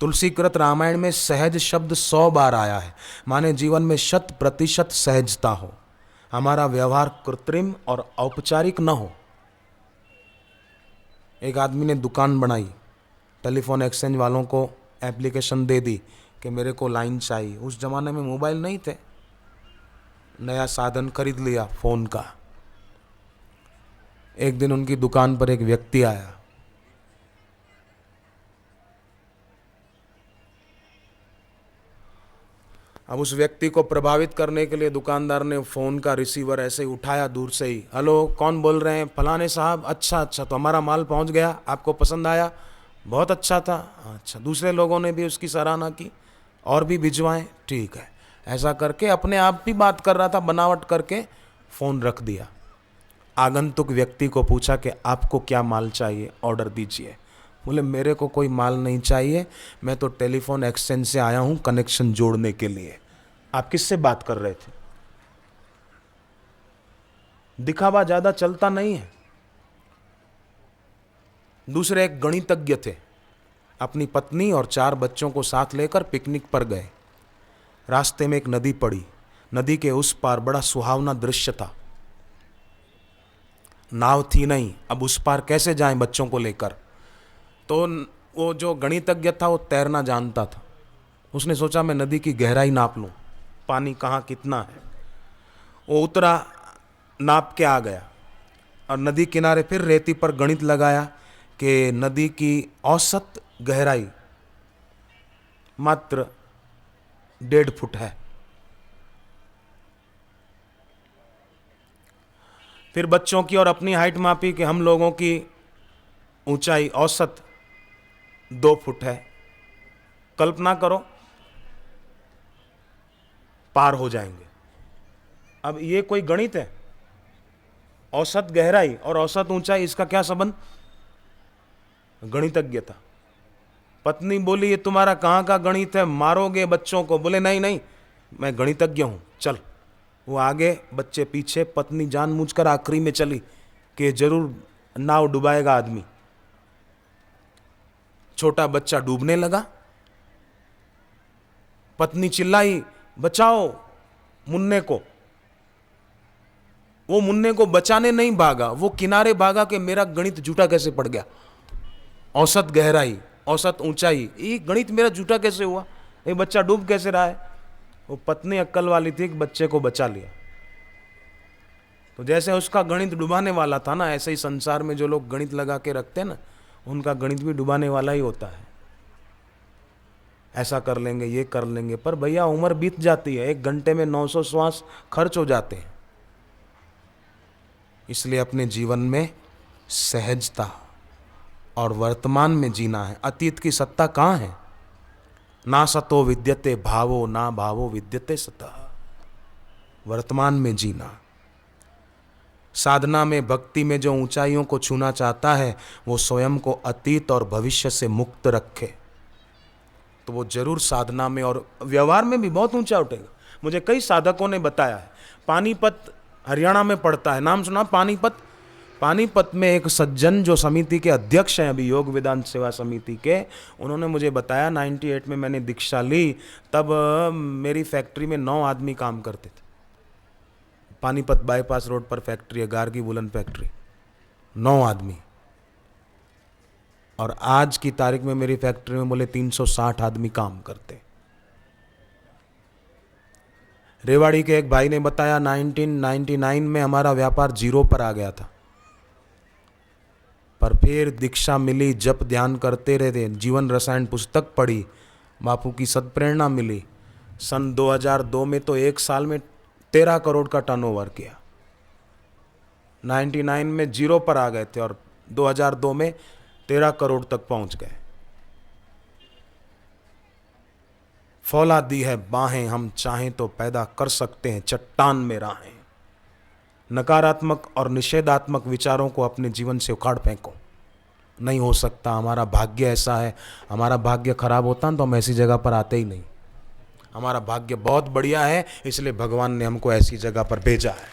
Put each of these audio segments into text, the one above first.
तुलसीकृत रामायण में सहज शब्द 100 बार आया है, माने जीवन में 100% सहजता हो, हमारा व्यवहार कृत्रिम और औपचारिक न हो। एक आदमी ने दुकान बनाई, टेलीफोन एक्सचेंज वालों को एप्लीकेशन दे दी कि मेरे को लाइन चाहिए। उस जमाने में मोबाइल नहीं थे, नया साधन खरीद लिया फोन का। एक दिन उनकी दुकान पर एक व्यक्ति आया, अब उस व्यक्ति को प्रभावित करने के लिए दुकानदार ने फ़ोन का रिसीवर ऐसे ही उठाया दूर से ही। हेलो, कौन बोल रहे हैं? फलाने साहब। अच्छा अच्छा, तो हमारा माल पहुंच गया, आपको पसंद आया? बहुत अच्छा था। अच्छा, दूसरे लोगों ने भी उसकी सराहना की, और भी भिजवाएं? ठीक है। ऐसा करके अपने आप भी बात कर रहा था, बनावट करके फ़ोन रख दिया। आगंतुक व्यक्ति को पूछा कि आपको क्या माल चाहिए, ऑर्डर दीजिए। बोले मेरे को कोई माल नहीं चाहिए, मैं तो टेलीफोन एक्सचेंज से आया हूं कनेक्शन जोड़ने के लिए। आप किससे बात कर रहे थे? दिखावा ज्यादा चलता नहीं है। दूसरे एक गणितज्ञ थे, अपनी पत्नी और 4 बच्चों को साथ लेकर पिकनिक पर गए। रास्ते में एक नदी पड़ी, नदी के उस पार बड़ा सुहावना दृश्य था। नाव थी नहीं, अब उस पार कैसे जाएं बच्चों को लेकर? तो वो जो गणितज्ञ था वो तैरना जानता था। उसने सोचा मैं नदी की गहराई नाप लूं, पानी कहाँ कितना है। वो उतरा, नाप के आ गया और नदी किनारे फिर रेती पर गणित लगाया कि नदी की औसत गहराई मात्र 1.5 फुट है। फिर बच्चों की और अपनी हाइट मापी कि हम लोगों की ऊंचाई औसत 2 फुट है। कल्पना करो, पार हो जाएंगे। अब ये कोई गणित है? औसत गहराई और औसत ऊंचाई, इसका क्या संबंध? गणितज्ञ था। पत्नी बोली ये तुम्हारा कहाँ का गणित है, मारोगे बच्चों को? बोले नहीं नहीं, मैं गणितज्ञ हूं, चल। वो आगे, बच्चे पीछे। पत्नी जानबूझकर आखिरी में चली कि जरूर नाव डुबाएगा आदमी। छोटा बच्चा डूबने लगा। पत्नी चिल्लाई बचाओ मुन्ने को। वो मुन्ने को बचाने नहीं भागा, वो किनारे भागा कि मेरा गणित झूठा कैसे पड़ गया। औसत गहराई, औसत ऊंचाई, ये गणित मेरा झूठा कैसे हुआ? ये बच्चा डूब कैसे रहा है? वो पत्नी अक्ल वाली थी कि बच्चे को बचा लिया। तो जैसे उसका गणित डुबाने वाला था ना, ऐसे ही संसार में जो लोग गणित लगा के रखते हैं ना, उनका गणित भी डुबाने वाला ही होता है। ऐसा कर लेंगे, ये कर लेंगे, पर भैया उम्र बीत जाती है, 1 घंटे में 900 श्वास खर्च हो जाते हैं। इसलिए अपने जीवन में सहजता और वर्तमान में जीना है। अतीत की सत्ता कहाँ है? ना सतो विद्यते भावो, ना भावो विद्यते सतः। वर्तमान में जीना। साधना में, भक्ति में जो ऊंचाइयों को छूना चाहता है, वो स्वयं को अतीत और भविष्य से मुक्त रखे, तो वो जरूर साधना में और व्यवहार में भी बहुत ऊंचा उठेगा। मुझे कई साधकों ने बताया है। पानीपत हरियाणा में पड़ता है, नाम सुना पानीपत? पानीपत में एक सज्जन जो समिति के अध्यक्ष हैं अभी, योग वेदांत सेवा समिति के, उन्होंने मुझे बताया 98 में मैंने दीक्षा ली, तब मेरी फैक्ट्री में 9 आदमी काम करते थे। पानीपत बाईपास रोड पर फैक्ट्री है, गार्गी वुलन फैक्ट्री, 9 आदमी। और आज की तारीख में मेरी फैक्ट्री में बोले 360 आदमी काम करते। रेवाड़ी के एक भाई ने बताया 1999 में हमारा व्यापार 0 पर आ गया था, पर फिर दीक्षा मिली, जप ध्यान करते रहे, जीवन रसायन पुस्तक पढ़ी, बापू की सत्प्रेरणा मिली। सन 2002 में तो 1 साल में 13 करोड़ का टर्नओवर किया। 99 में 0 पर आ गए थे और 2002 में 13 करोड़ तक पहुंच गए। फौला दी है बाहें, हम चाहें तो पैदा कर सकते हैं चट्टान में राहें। नकारात्मक और निषेधात्मक विचारों को अपने जीवन से उखाड़ फेंको। नहीं हो सकता, हमारा भाग्य ऐसा है। हमारा भाग्य खराब होता तो हम ऐसी जगह पर आते ही नहीं। हमारा भाग्य बहुत बढ़िया है, इसलिए भगवान ने हमको ऐसी जगह पर भेजा है।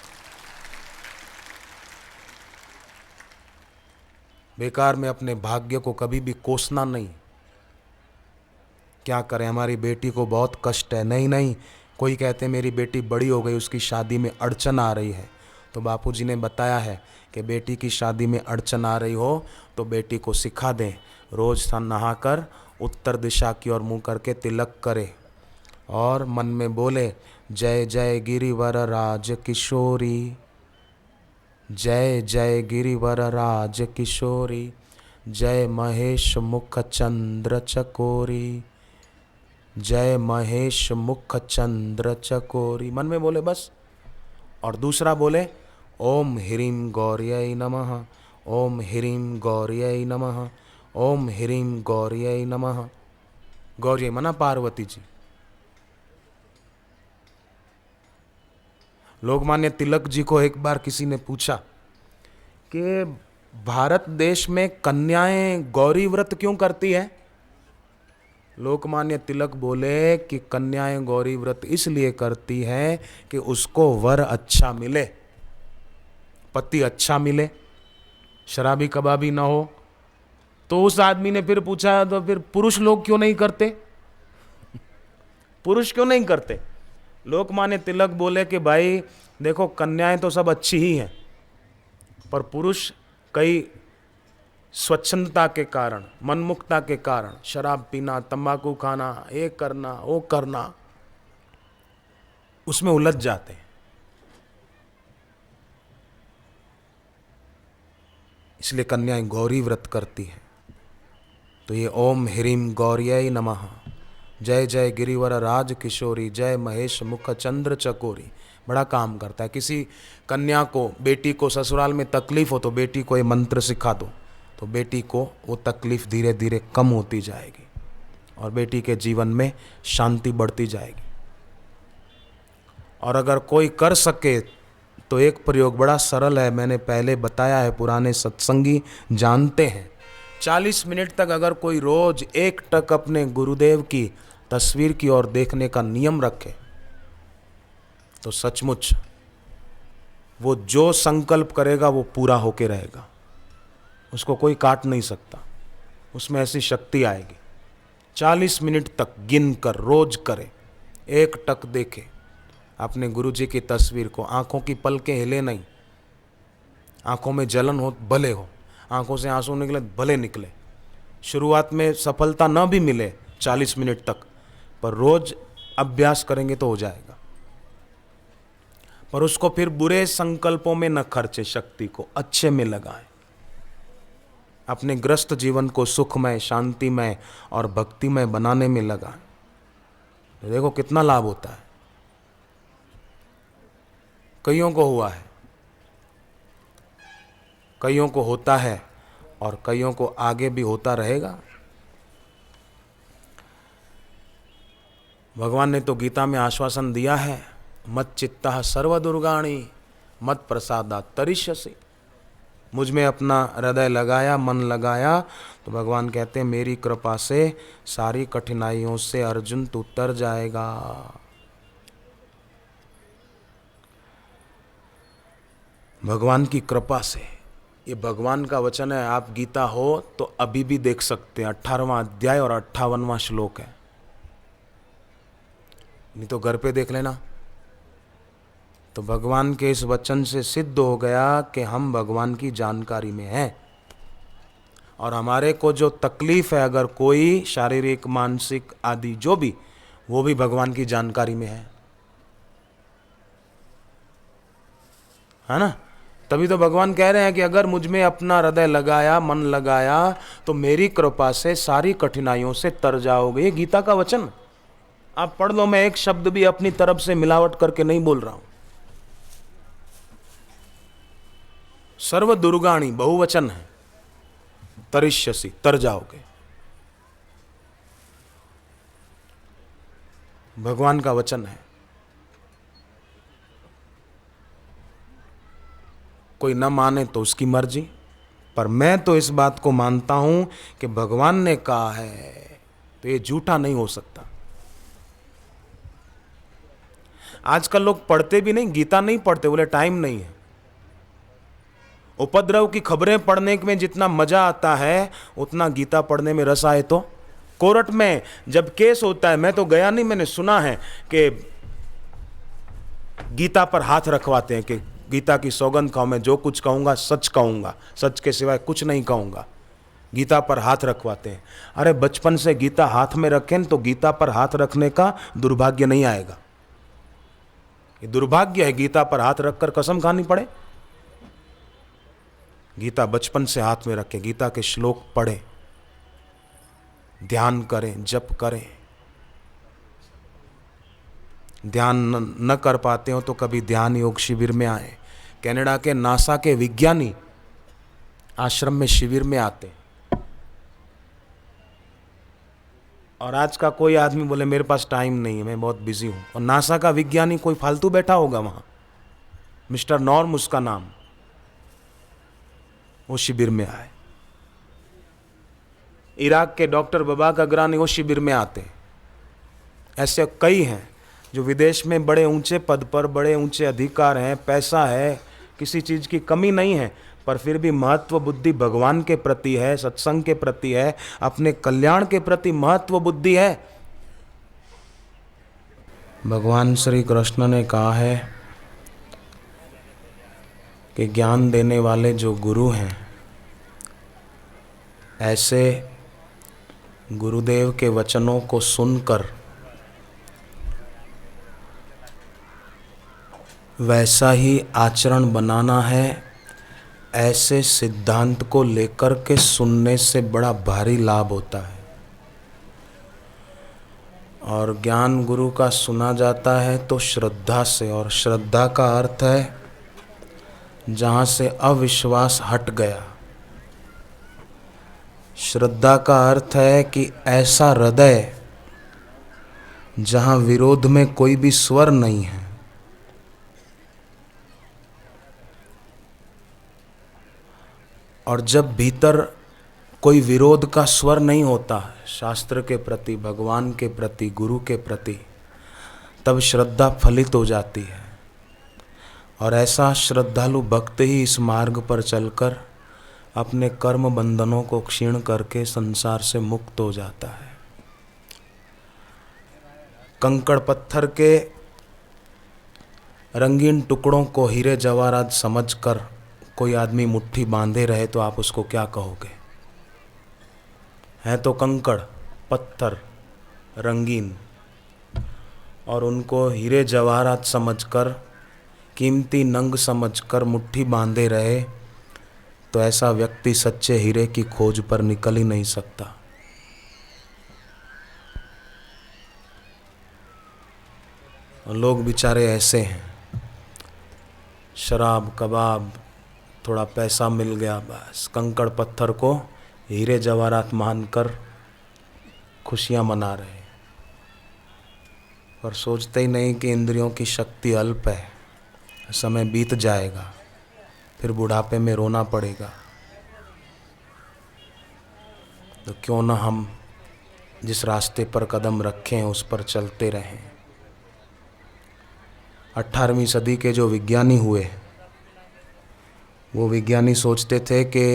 बेकार में अपने भाग्य को कभी भी कोसना नहीं। क्या करें, हमारी बेटी को बहुत कष्ट है। नहीं नहीं, कोई कहते हैं मेरी बेटी बड़ी हो गई, उसकी शादी में अड़चन आ रही है। तो बापूजी ने बताया है कि बेटी की शादी में अड़चन आ रही हो तो बेटी को सिखा दें, रोज़ नहाकर उत्तर दिशा की ओर मुँह करके तिलक करे और मन में बोले जय जय गिरिवर राज किशोरी, जय जय गिरिवर राज किशोरी, जय महेश मुख चंद्र चकोरी, जय महेश मुख चंद्र चकोरी, मन में बोले बस। और दूसरा बोले ओम ह्रीं गौर्यै नमः, ओम ह्रीं गौर्यै नमः, ओम ह्रीं गौर्यै नमः। गौरी मना पार्वती जी। लोकमान्य तिलक जी को एक बार किसी ने पूछा कि भारत देश में कन्याएं गौरी व्रत क्यों करती है। लोकमान्य तिलक बोले कि कन्याएं गौरी व्रत इसलिए करती हैं कि उसको वर अच्छा मिले, पति अच्छा मिले, शराबी कबाबी ना हो। तो उस आदमी ने फिर पूछा तो फिर पुरुष लोग क्यों नहीं करते, पुरुष क्यों नहीं करते। लोकमान्य तिलक बोले कि भाई देखो कन्याएं तो सब अच्छी ही हैं, पर पुरुष कई स्वच्छंदता के कारण, मनमुक्ता के कारण शराब पीना, तंबाकू खाना, ये करना वो करना, उसमें उलझ जाते हैं। इसलिए कन्याएं गौरी व्रत करती हैं। तो ये ओम ह्रीं गौर्यै नमः, जय जय गिरिवर राज किशोरी, जय महेश मुख चंद्र चकोरी बड़ा काम करता है। किसी कन्या को, बेटी को ससुराल में तकलीफ हो तो बेटी को ये मंत्र सिखा दो, तो बेटी को वो तकलीफ धीरे धीरे कम होती जाएगी और बेटी के जीवन में शांति बढ़ती जाएगी। और अगर कोई कर सके तो एक प्रयोग बड़ा सरल है, मैंने पहले बताया है, पुराने सत्संगी जानते हैं। 40 मिनट तक अगर कोई रोज एक टक अपने गुरुदेव की तस्वीर की ओर देखने का नियम रखे तो सचमुच वो जो संकल्प करेगा वो पूरा होके रहेगा, उसको कोई काट नहीं सकता, उसमें ऐसी शक्ति आएगी। 40 मिनट तक गिन कर रोज करे, एक टक देखे अपने गुरुजी की तस्वीर को, आंखों की पलकें हिले नहीं, आंखों में जलन हो भले हो, आंखों से आंसू निकले भले निकले, शुरुआत में सफलता न भी मिले 40 मिनट तक, पर रोज अभ्यास करेंगे तो हो जाएगा। पर उसको फिर बुरे संकल्पों में न खर्चे, शक्ति को अच्छे में लगाएं, अपने ग्रस्त जीवन को सुखमय, शांतिमय और भक्तिमय बनाने में लगाएं। तो देखो कितना लाभ होता है। कईयों को हुआ है, कईयों को होता है और कईयों को आगे भी होता रहेगा। भगवान ने तो गीता में आश्वासन दिया है, मत चित्तः सर्व दुर्गाणी मत प्रसादा तरिष्यसि। मुझ में अपना हृदय लगाया, मन लगाया, तो भगवान कहते हैं मेरी कृपा से सारी कठिनाइयों से अर्जुन तू तर जाएगा। भगवान की कृपा से, ये भगवान का वचन है। आप गीता हो तो अभी भी देख सकते हैं, 18वां अध्याय और 58वां श्लोक है, नहीं तो घर पे देख लेना। तो भगवान के इस वचन से सिद्ध हो गया कि हम भगवान की जानकारी में हैं और हमारे को जो तकलीफ है, अगर कोई शारीरिक, मानसिक आदि जो भी, वो भी भगवान की जानकारी में है ना। तभी तो भगवान कह रहे हैं कि अगर मुझ में अपना हृदय लगाया, मन लगाया, तो मेरी कृपा से सारी कठिनाइयों से तर जाओगे। ये गीता का वचन आप पढ़ लो, मैं एक शब्द भी अपनी तरफ से मिलावट करके नहीं बोल रहा हूं। सर्व दुर्गाणी बहुवचन है, तरिष्यसि तर जाओगे। भगवान का वचन है। कोई न माने तो उसकी मर्जी, पर मैं तो इस बात को मानता हूं कि भगवान ने कहा है तो ये झूठा नहीं हो सकता। आजकल लोग पढ़ते भी नहीं, गीता नहीं पढ़ते, बोले टाइम नहीं है। उपद्रव की खबरें पढ़ने में जितना मजा आता है उतना गीता पढ़ने में रस आए तो कोर्ट में जब केस होता है, मैं तो गया नहीं, मैंने सुना है कि गीता पर हाथ रखवाते हैं कि गीता की सौगंध खाओ, मैं जो कुछ कहूंगा सच कहूंगा, सच के सिवाय कुछ नहीं कहूंगा। गीता पर हाथ रखवाते हैं। अरे बचपन से गीता हाथ में रखें तो गीता पर हाथ रखने का दुर्भाग्य नहीं आएगा। ये दुर्भाग्य है गीता पर हाथ रखकर कसम खानी पड़े। गीता बचपन से हाथ में रखें, गीता के श्लोक पढ़ें, ध्यान करें, जप करें। ध्यान न कर पाते हो तो कभी ध्यान योग शिविर में आए। कनाडा के नासा के विज्ञानी आश्रम में शिविर में आते, और आज का कोई आदमी बोले मेरे पास टाइम नहीं है, मैं बहुत बिजी हूं, और नासा का विज्ञानी कोई फालतू बैठा होगा वहां, मिस्टर नॉर्म उसका नाम, वो शिविर में आए। इराक के डॉक्टर बाबा कगरानी वो शिविर में आते। ऐसे कई हैं जो विदेश में बड़े ऊंचे पद पर, बड़े ऊंचे अधिकार हैं, पैसा है, किसी चीज़ की कमी नहीं है, पर फिर भी महत्व बुद्धि भगवान के प्रति है, सत्संग के प्रति है, अपने कल्याण के प्रति महत्व बुद्धि है। भगवान श्री कृष्ण ने कहा है कि ज्ञान देने वाले जो गुरु हैं, ऐसे गुरुदेव के वचनों को सुनकर वैसा ही आचरण बनाना है। ऐसे सिद्धांत को लेकर के सुनने से बड़ा भारी लाभ होता है। और ज्ञान गुरु का सुना जाता है तो श्रद्धा से, और श्रद्धा का अर्थ है जहाँ से अविश्वास हट गया। श्रद्धा का अर्थ है कि ऐसा हृदय जहाँ विरोध में कोई भी स्वर नहीं है। और जब भीतर कोई विरोध का स्वर नहीं होता शास्त्र के प्रति, भगवान के प्रति, गुरु के प्रति, तब श्रद्धा फलित हो जाती है। और ऐसा श्रद्धालु भक्त ही इस मार्ग पर चलकर अपने कर्म बंधनों को क्षीण करके संसार से मुक्त हो जाता है। कंकड़ पत्थर के रंगीन टुकड़ों को हीरे जवाहरात समझकर कोई आदमी मुट्ठी बांधे रहे तो आप उसको क्या कहोगे? हैं तो कंकड़ पत्थर रंगीन, और उनको हीरे जवाहरात समझकर, कीमती नंग समझकर मुट्ठी बांधे रहे तो ऐसा व्यक्ति सच्चे हीरे की खोज पर निकल ही नहीं सकता। लोग बेचारे ऐसे हैं, शराब कबाब, थोड़ा पैसा मिल गया, बस कंकड़ पत्थर को हीरे जवाहरात मानकर खुशियां मना रहे, पर सोचते ही नहीं कि इंद्रियों की शक्ति अल्प है, समय बीत जाएगा, फिर बुढ़ापे में रोना पड़ेगा। तो क्यों ना हम जिस रास्ते पर कदम रखें उस पर चलते रहें। 18वीं सदी के जो विज्ञानी हुए, वो विज्ञानी सोचते थे कि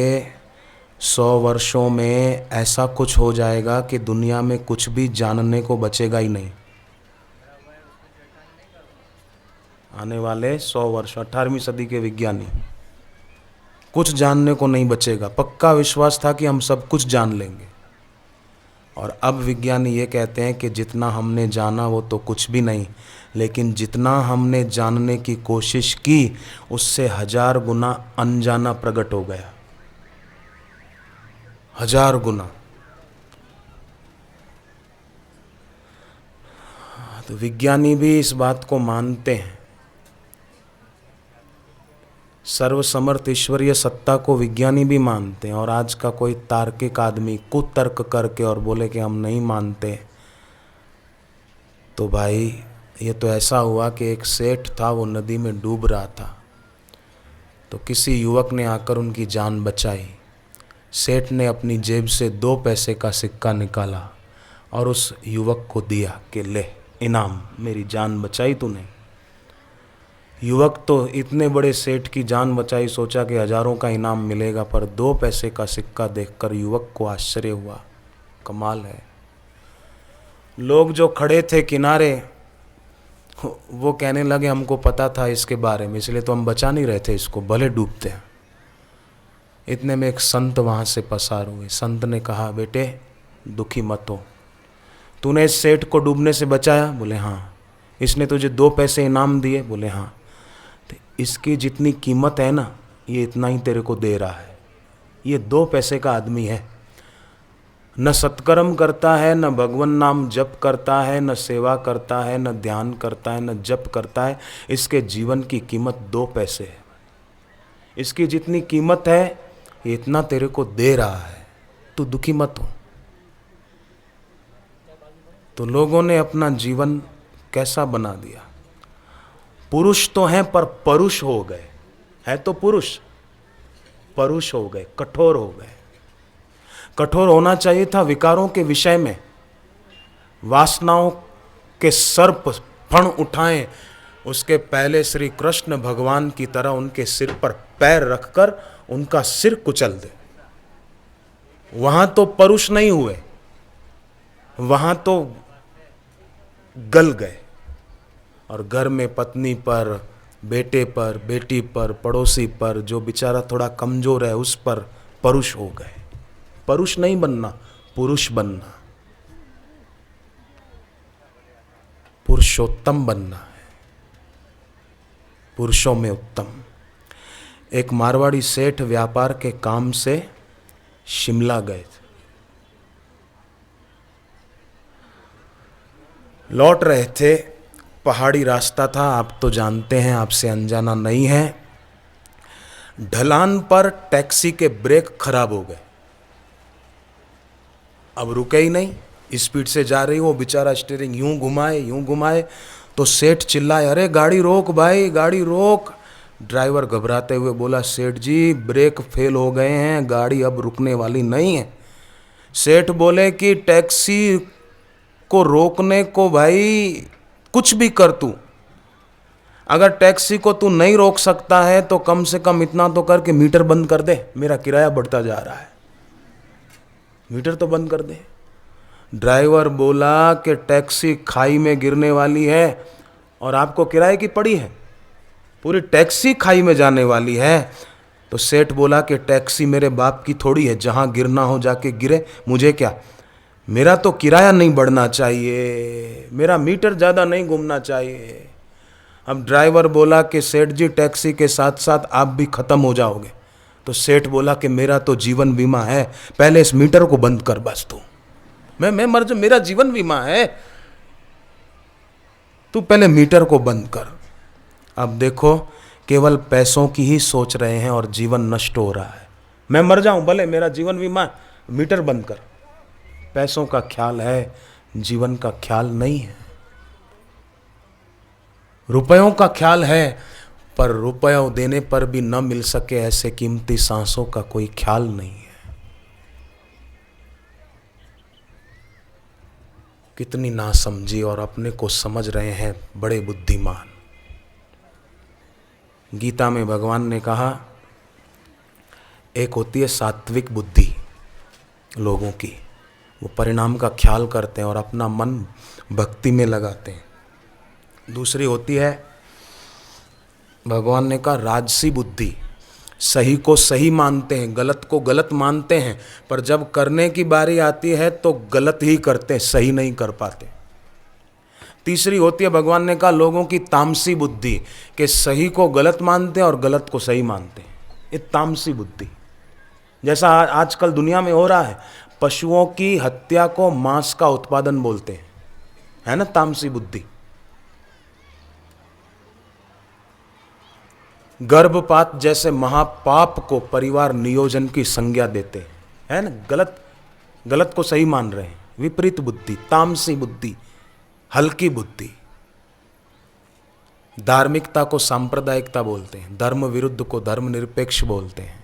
100 वर्षों में ऐसा कुछ हो जाएगा कि दुनिया में कुछ भी जानने को बचेगा ही नहीं। आने वाले 100 वर्ष, 18वीं सदी के विज्ञानी, कुछ जानने को नहीं बचेगा। पक्का विश्वास था कि हम सब कुछ जान लेंगे। और अब विज्ञानी ये कहते हैं कि जितना हमने जाना वो तो कुछ भी नहीं, लेकिन जितना हमने जानने की कोशिश की उससे 1000 गुना अनजाना प्रकट हो गया। 1000 गुना। तो विज्ञानी भी इस बात को मानते हैं। सर्वसमर्थ ईश्वरीय सत्ता को विज्ञानी भी मानते हैं। और आज का कोई तार्किक आदमी कुतर्क करके और बोले कि हम नहीं मानते, तो भाई ये तो ऐसा हुआ कि एक सेठ था, वो नदी में डूब रहा था, तो किसी युवक ने आकर उनकी जान बचाई। सेठ ने अपनी जेब से 2 पैसे का सिक्का निकाला और उस युवक को दिया कि ले इनाम, मेरी जान बचाई तूने। युवक तो इतने बड़े सेठ की जान बचाई, सोचा कि हजारों का इनाम मिलेगा, पर 2 पैसे का सिक्का देखकर युवक को आश्चर्य हुआ। कमाल है, लोग जो खड़े थे किनारे वो कहने लगे हमको पता था इसके बारे में, इसलिए तो हम बचा नहीं रहे थे इसको, भले डूबते हैं। इतने में एक संत वहाँ से पसार हुए। संत ने कहा, बेटे दुखी मत हो, तूने इस सेठ को डूबने से बचाया? बोले हाँ। इसने तुझे 2 पैसे इनाम दिए? बोले हाँ। तो इसकी जितनी कीमत है ना, ये इतना ही तेरे को दे रहा है। ये 2 पैसे का आदमी है, न सत्कर्म करता है, न भगवान नाम जप करता है, न सेवा करता है, न ध्यान करता है, न जप करता है। इसके जीवन की कीमत 2 पैसे है। इसकी जितनी कीमत है ये इतना तेरे को दे रहा है, तू दुखी मत हो। तो लोगों ने अपना जीवन कैसा बना दिया। पुरुष तो हैं पर परुष हो गए। है तो पुरुष, परुष हो गए, कठोर हो गए। कठोर होना चाहिए था विकारों के विषय में। वासनाओं के सर्प फण उठाएं, उसके पहले श्री कृष्ण भगवान की तरह उनके सिर पर पैर रखकर उनका सिर कुचल दे। वहां तो परुष नहीं हुए, वहां तो गल गए। और घर में पत्नी पर, बेटे पर, बेटी पर, पड़ोसी पर, जो बेचारा थोड़ा कमजोर है उस पर परुष हो गए। परुष नहीं बनना, पुरुष बनना, पुरुषोत्तम बनना है, पुरुषों में उत्तम। एक मारवाड़ी सेठ व्यापार के काम से शिमला गए थे। लौट रहे थे, पहाड़ी रास्ता था, आप तो जानते हैं, आपसे अनजाना नहीं है। ढलान पर टैक्सी के ब्रेक खराब हो गए। अब रुके ही नहीं, स्पीड से जा रही, वो बेचारा स्टीयरिंग यूं घुमाए तो सेठ चिल्लाए, अरे गाड़ी रोक भाई, गाड़ी रोक। ड्राइवर घबराते हुए बोला, सेठ जी ब्रेक फेल हो गए हैं, गाड़ी अब रुकने वाली नहीं है। सेठ बोले कि टैक्सी को रोकने को भाई कुछ भी कर तू, अगर टैक्सी को तू नहीं रोक सकता है तो कम से कम इतना तो कर के मीटर बंद कर दे, मेरा किराया बढ़ता जा रहा है, मीटर तो बंद कर दे। ड्राइवर बोला कि टैक्सी खाई में गिरने वाली है और आपको किराए की पड़ी है, पूरी टैक्सी खाई में जाने वाली है। तो सेठ बोला कि टैक्सी मेरे बाप की थोड़ी है, जहां गिरना हो जाके गिरे, मुझे क्या, मेरा तो किराया नहीं बढ़ना चाहिए, मेरा मीटर ज़्यादा नहीं घूमना चाहिए। अब ड्राइवर बोला कि सेठ जी टैक्सी के साथ साथ आप भी ख़त्म हो जाओगे। तो सेठ बोला कि मेरा तो जीवन बीमा है, पहले इस मीटर को बंद कर बस तू, मैं मर जा, मेरा जीवन बीमा है, तू पहले मीटर को बंद कर। अब देखो, केवल पैसों की ही सोच रहे हैं और जीवन नष्ट हो रहा है। मैं मर जाऊं भले, मेरा जीवन बीमा, मीटर बंद कर। पैसों का ख्याल है, जीवन का ख्याल नहीं है। रुपयों का ख्याल है, पर रुपयों देने पर भी न मिल सके ऐसे कीमती सांसों का कोई ख्याल नहीं है। कितनी नासमझी, और अपने को समझ रहे हैं बड़े बुद्धिमान। गीता में भगवान ने कहा, एक होती है सात्विक बुद्धि लोगों की, वो परिणाम का ख्याल करते हैं और अपना मन भक्ति में लगाते हैं। दूसरी होती है, भगवान ने कहा राजसी बुद्धि, सही को सही मानते हैं, गलत को गलत मानते हैं, पर जब करने की बारी आती है तो गलत ही करते हैं, सही नहीं कर पाते। तीसरी होती है, भगवान ने कहा लोगों की तामसी बुद्धि, कि सही को गलत मानते हैं और गलत को सही मानते हैं। ये तामसी बुद्धि, जैसा आजकल दुनिया में हो रहा है, पशुओं की हत्या को मांस का उत्पादन बोलते हैं, है ना, तामसी बुद्धि। गर्भपात जैसे महापाप को परिवार नियोजन की संज्ञा देते हैं, है ना, गलत को सही मान रहे हैं। विपरीत बुद्धि, तामसी बुद्धि, हल्की बुद्धि। धार्मिकता को सांप्रदायिकता बोलते हैं, धर्म विरुद्ध को धर्मनिरपेक्ष बोलते हैं।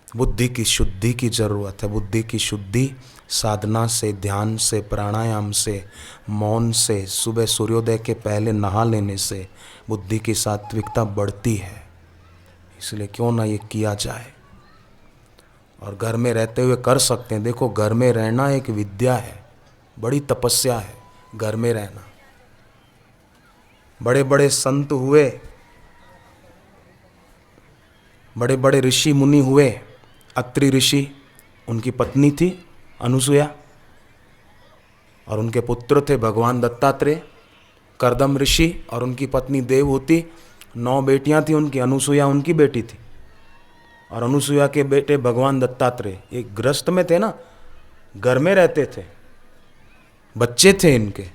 बुद्धि की शुद्धि की जरूरत है। बुद्धि की शुद्धि साधना से, ध्यान से, प्राणायाम से, मौन से, सुबह सूर्योदय के पहले नहा लेने से बुद्धि की सात्विकता बढ़ती है। इसलिए क्यों ना ये किया जाए। और घर में रहते हुए कर सकते हैं। देखो, घर में रहना एक विद्या है, बड़ी तपस्या है घर में रहना। बड़े बड़े संत हुए, बड़े बड़े ऋषि मुनि हुए। अत्रि ऋषि, उनकी पत्नी थी अनुसुया, और उनके पुत्र थे भगवान दत्तात्रेय। कर्दम ऋषि और उनकी पत्नी देवहूति, 9 बेटियां थी उनकी। अनुसुया उनकी बेटी थी, और अनुसुया के बेटे भगवान दत्तात्रेय एक गृहस्थ में थे ना, घर में रहते थे, बच्चे थे इनके,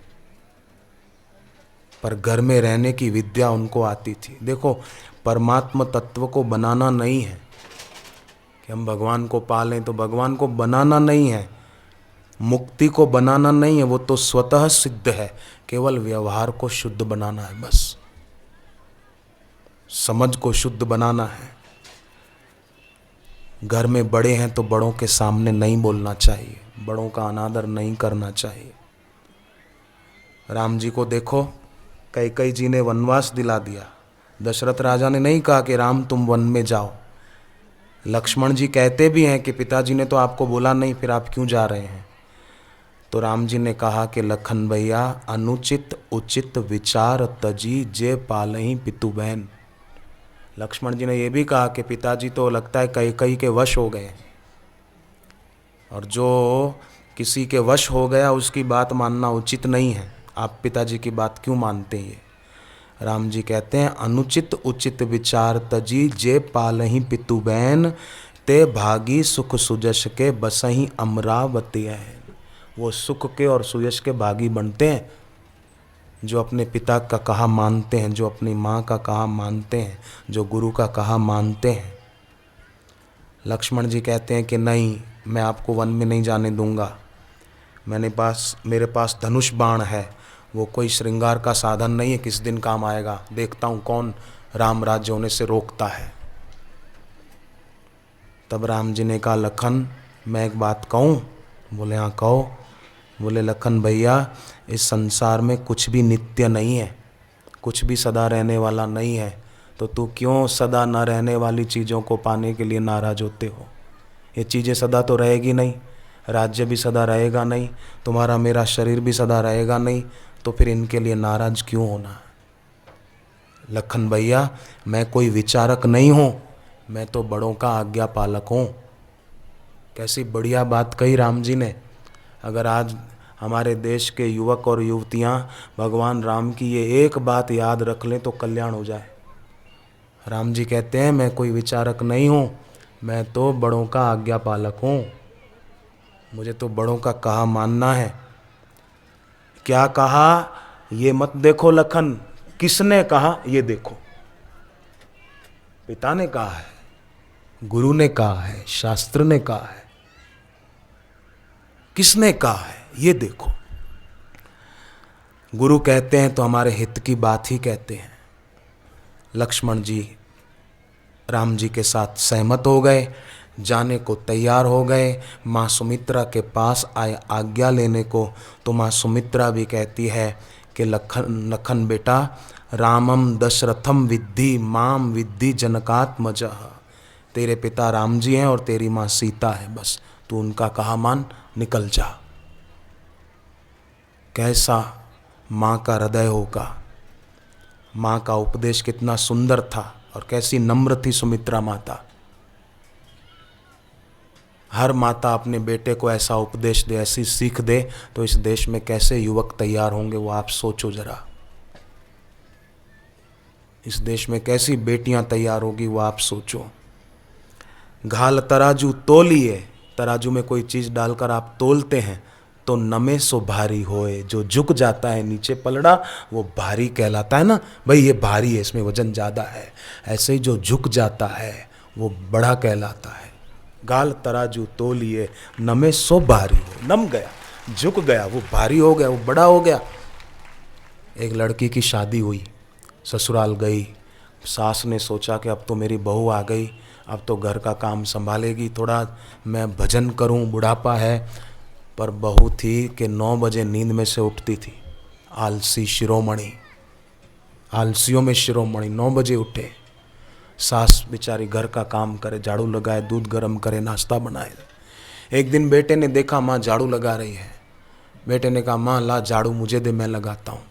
पर घर में रहने की विद्या उनको आती थी। देखो, परमात्मा तत्व को बनाना नहीं है कि हम भगवान को पालें, तो भगवान को बनाना नहीं है, मुक्ति को बनाना नहीं है, वो तो स्वतः सिद्ध है। केवल व्यवहार को शुद्ध बनाना है, बस समझ को शुद्ध बनाना है। घर में बड़े हैं तो बड़ों के सामने नहीं बोलना चाहिए, बड़ों का अनादर नहीं करना चाहिए। राम जी को देखो, कैकेयी जी ने वनवास दिला दिया। दशरथ राजा ने नहीं कहा कि राम तुम वन में जाओ। लक्ष्मण जी कहते भी हैं कि पिताजी ने तो आपको बोला नहीं, फिर आप क्यों जा रहे हैं। तो राम जी ने कहा कि लखन भैया, अनुचित उचित विचार तजी जे पालही पितु बहन। लक्ष्मण जी ने यह भी कहा कि पिताजी तो लगता है कैकेयी के वश हो गए, और जो किसी के वश हो गया उसकी बात मानना उचित नहीं है। आप पिताजी की बात क्यों मानते हैं। राम जी कहते हैं, अनुचित उचित विचार तजी जे पालही पितु बहन, ते भागी सुख सुजश के बसही अमरावती है। वो सुख के और सुयश के भागी बनते हैं जो अपने पिता का कहा मानते हैं, जो अपनी माँ का कहा मानते हैं, जो गुरु का कहा मानते हैं। लक्ष्मण जी कहते हैं कि नहीं, मैं आपको वन में नहीं जाने दूंगा। मेरे पास धनुष बाण है, वो कोई श्रृंगार का साधन नहीं है, किस दिन काम आएगा, देखता हूँ कौन राम राज्य होने से रोकता है। तब राम जी ने कहा, लखन मैं एक बात कहूँ। बोले हाँ कहो। बोले लखन भैया, इस संसार में कुछ भी नित्य नहीं है, कुछ भी सदा रहने वाला नहीं है, तो तू क्यों सदा न रहने वाली चीज़ों को पाने के लिए नाराज होते हो। ये चीज़ें सदा तो रहेगी नहीं, राज्य भी सदा रहेगा नहीं, तुम्हारा मेरा शरीर भी सदा रहेगा नहीं, तो फिर इनके लिए नाराज क्यों होना। लखन भैया, मैं कोई विचारक नहीं हूँ, मैं तो बड़ों का आज्ञा पालक हूँ। कैसी बढ़िया बात कही राम जी ने। अगर आज हमारे देश के युवक और युवतियाँ भगवान राम की ये एक बात याद रख लें तो कल्याण हो जाए। राम जी कहते हैं, मैं कोई विचारक नहीं हूँ, मैं तो बड़ों का आज्ञा पालक हूँ, मुझे तो बड़ों का कहा मानना है। क्या कहा ये मत देखो लखन, किसने कहा ये देखो। पिता ने कहा है, गुरु ने कहा है, शास्त्र ने कहा है, किसने कहा है ये देखो। गुरु कहते हैं तो हमारे हित की बात ही कहते हैं। लक्ष्मण जी राम जी के साथ सहमत हो गए, जाने को तैयार हो गए। माँ सुमित्रा के पास आए आज्ञा लेने को, तो माँ सुमित्रा भी कहती है कि लखन बेटा, रामम दशरथम विद्धि माम विद्धि जनकात्मजः। तेरे पिता राम जी हैं और तेरी माँ सीता है, बस तू उनका कहा मान, निकल जा। कैसा माँ का हृदय होगा, माँ का उपदेश कितना सुंदर था, और कैसी नम्र थी सुमित्रा माता। हर माता अपने बेटे को ऐसा उपदेश दे, ऐसी सीख दे, तो इस देश में कैसे युवक तैयार होंगे वो आप सोचो जरा। इस देश में कैसी बेटियां तैयार होगी वो आप सोचो। घाल तराजू तोलिए, तराजू में कोई चीज़ डालकर आप तोलते हैं तो नमे सो भारी होए। जो झुक जाता है नीचे पलड़ा वो भारी कहलाता है ना, भाई ये भारी है, इसमें वजन ज़्यादा है। ऐसे ही जो झुक जाता है वो बड़ा कहलाता है। गाल तराजू तोलिए नमे सो भारी हो, नम गया, झुक गया, वो भारी हो गया, वो बड़ा हो गया। एक लड़की की शादी हुई, ससुराल गई, सास ने सोचा कि अब तो मेरी बहू आ गई, अब तो घर का काम संभालेगी, थोड़ा मैं भजन करूं, बुढ़ापा है। पर बहू थी कि 9 बजे नींद में से उठती थी। आलसी शिरोमणि, आलसियों में शिरोमणि, 9 बजे उठे। सास बेचारी घर का काम करे, झाड़ू लगाए, दूध गर्म करे, नाश्ता बनाए। एक दिन बेटे ने देखा माँ झाड़ू लगा रही है। बेटे ने कहा माँ ला झाड़ू मुझे दे, मैं लगाता हूँ।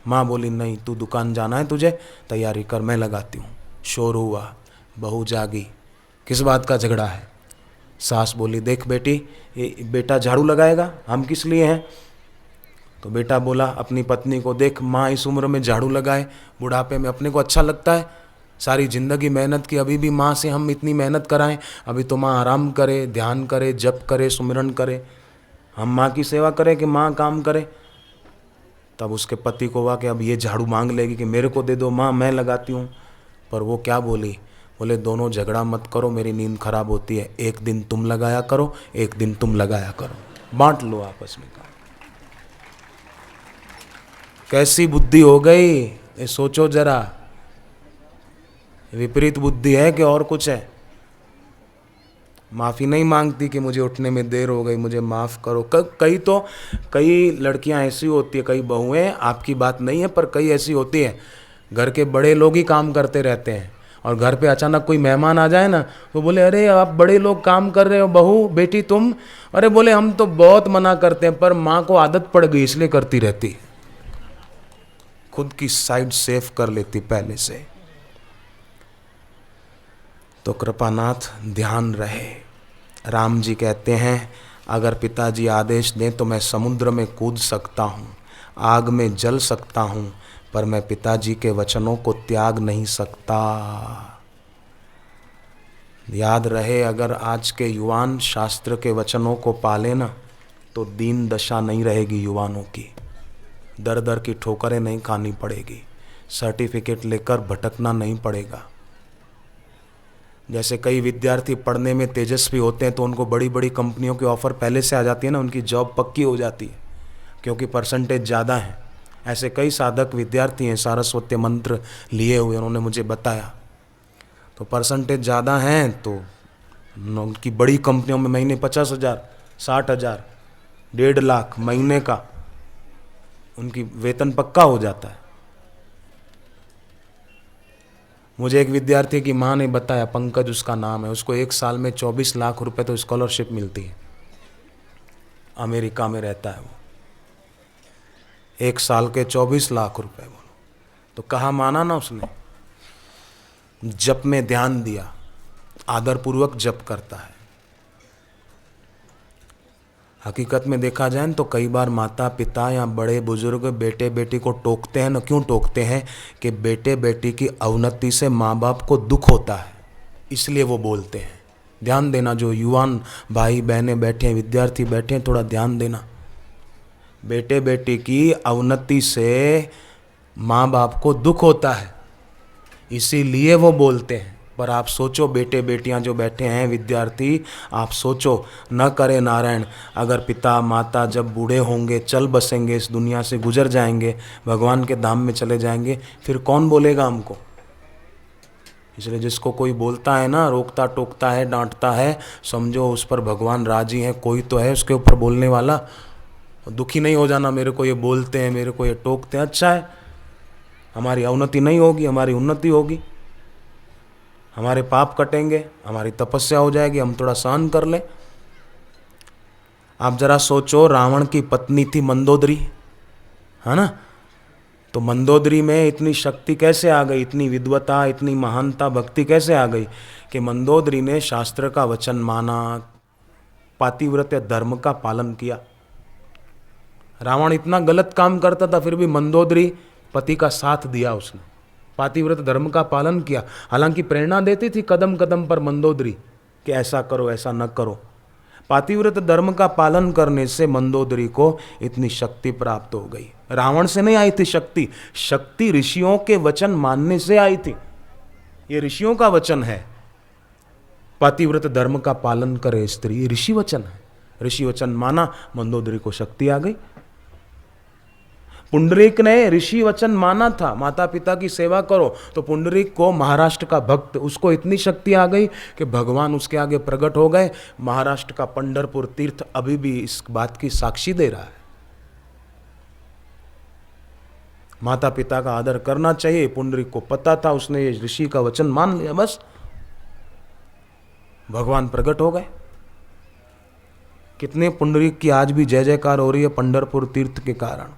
माँ बोली नहीं, तू दुकान जाना है तुझे, तैयारी कर, मैं लगाती हूँ। शोर हुआ, बहू जागी, किस बात का झगड़ा है। सास बोली देख बेटी, ये बेटा झाड़ू लगाएगा, हम किस लिए हैं। तो बेटा बोला अपनी पत्नी को, देख माँ इस उम्र में झाड़ू लगाए, बुढ़ापे में अपने को अच्छा लगता है। सारी ज़िंदगी मेहनत की, अभी भी माँ से हम इतनी मेहनत कराएं, अभी तो माँ आराम करे, ध्यान करे, जप करे, सुमिरन करे, हम माँ की सेवा करें कि माँ काम करे। तब उसके पति को हुआ कि अब ये झाड़ू मांग लेगी कि मेरे को दे दो माँ, मैं लगाती हूँ। पर वो क्या बोली, बोले दोनों झगड़ा मत करो, मेरी नींद खराब होती है, एक दिन तुम लगाया करो, एक दिन तुम लगाया करो, बांट लो आपस में काम। कैसी बुद्धि हो गई, ये सोचो जरा। विपरीत बुद्धि है कि और कुछ है। माफ़ी नहीं मांगती कि मुझे उठने में देर हो गई, मुझे माफ़ करो। कई लड़कियां ऐसी होती है, कई बहुएं, आपकी बात नहीं है, पर कई ऐसी होती है, घर के बड़े लोग ही काम करते रहते हैं और घर पे अचानक कोई मेहमान आ जाए ना तो बोले अरे आप बड़े लोग काम कर रहे हो, बहू बेटी तुम। अरे बोले हम तो बहुत मना करते हैं, पर माँ को आदत पड़ गई इसलिए करती रहती। खुद की साइड सेफ कर लेती पहले से। तो कृपानाथ ध्यान रहे। राम जी कहते हैं अगर पिताजी आदेश दें तो मैं समुद्र में कूद सकता हूँ, आग में जल सकता हूँ, पर मैं पिताजी के वचनों को त्याग नहीं सकता। याद रहे, अगर आज के युवान शास्त्र के वचनों को पाले ना तो दीन दशा नहीं रहेगी युवानों की, दर दर की ठोकरें नहीं खानी पड़ेगी, सर्टिफिकेट लेकर भटकना नहीं पड़ेगा। जैसे कई विद्यार्थी पढ़ने में तेजस्वी होते हैं तो उनको बड़ी बड़ी कंपनियों की ऑफ़र पहले से आ जाती है ना, उनकी जॉब पक्की हो जाती है क्योंकि परसेंटेज ज़्यादा है। ऐसे कई साधक विद्यार्थी हैं, सारस्वत मंत्र लिए हुए, उन्होंने मुझे बताया। तो परसेंटेज ज़्यादा हैं तो उनकी बड़ी कंपनियों में महीने 50,000, 60,000, 1.5 लाख महीने का उनकी वेतन पक्का हो जाता है। मुझे एक विद्यार्थी की माँ ने बताया, पंकज उसका नाम है, उसको 1 साल में 24 लाख रुपए तो स्कॉलरशिप मिलती है। अमेरिका में रहता है वो, 1 साल के 24 लाख रुपए। बोलो तो कहा माना ना उसने, जप में ध्यान दिया, आदरपूर्वक जप करता है। हकीकत में देखा जाए तो कई बार माता पिता या बड़े बुजुर्ग बेटे बेटी को टोकते हैं ना, क्यों टोकते हैं कि बेटे बेटी की अवनति से माँ बाप को दुख होता है, इसलिए वो बोलते हैं। ध्यान देना, जो युवान भाई बहनें बैठे हैं, विद्यार्थी बैठे हैं, थोड़ा ध्यान देना। बेटे बेटी की अवनति से माँ बाप को दुख होता है, इसीलिए वो बोलते हैं। पर आप सोचो, बेटे बेटियां जो बैठे हैं विद्यार्थी, आप सोचो, न करे नारायण, अगर पिता माता जब बूढ़े होंगे, चल बसेंगे, इस दुनिया से गुजर जाएंगे, भगवान के धाम में चले जाएंगे, फिर कौन बोलेगा हमको। इसलिए जिसको कोई बोलता है ना, रोकता टोकता है, डांटता है, समझो उस पर भगवान राजी है, कोई तो है उसके ऊपर बोलने वाला। दुखी नहीं हो जाना, मेरे को ये बोलते हैं, मेरे को ये टोकते हैं, अच्छा है, हमारी अवनति नहीं होगी, हमारी उन्नति होगी, हमारे पाप कटेंगे, हमारी तपस्या हो जाएगी, हम थोड़ा सहन कर लें। आप जरा सोचो, रावण की पत्नी थी मंदोदरी, है ना, तो मंदोदरी में इतनी शक्ति कैसे आ गई, इतनी विद्वता, इतनी महानता, भक्ति कैसे आ गई कि मंदोदरी ने शास्त्र का वचन माना, पातिव्रत्य धर्म का पालन किया। रावण इतना गलत काम करता था, फिर भी मंदोदरी पति का साथ दिया, उसने पातिव्रत धर्म का पालन किया। हालांकि प्रेरणा देती थी कदम कदम पर मंदोदरी कि ऐसा करो, ऐसा न करो। पातिव्रत धर्म का पालन करने से मंदोदरी को इतनी शक्ति प्राप्त हो गई। रावण से नहीं आई थी शक्ति, शक्ति ऋषियों के वचन मानने से आई थी। ये ऋषियों का वचन है, पातिव्रत धर्म का पालन करे स्त्री, ऋषि वचन है। ऋषि वचन माना, मंदोदरी को शक्ति आ गई। पुंडरीक ने ऋषि वचन माना था, माता पिता की सेवा करो, तो पुंडरीक को, महाराष्ट्र का भक्त, उसको इतनी शक्ति आ गई कि भगवान उसके आगे प्रकट हो गए। महाराष्ट्र का पंढरपुर तीर्थ अभी भी इस बात की साक्षी दे रहा है। माता पिता का आदर करना चाहिए। पुंडरीक को पता था, उसने ये ऋषि का वचन मान लिया, बस भगवान प्रकट हो गए। कितने पुंडरीक की आज भी जय जयकार हो रही है पंढरपुर तीर्थ के कारण।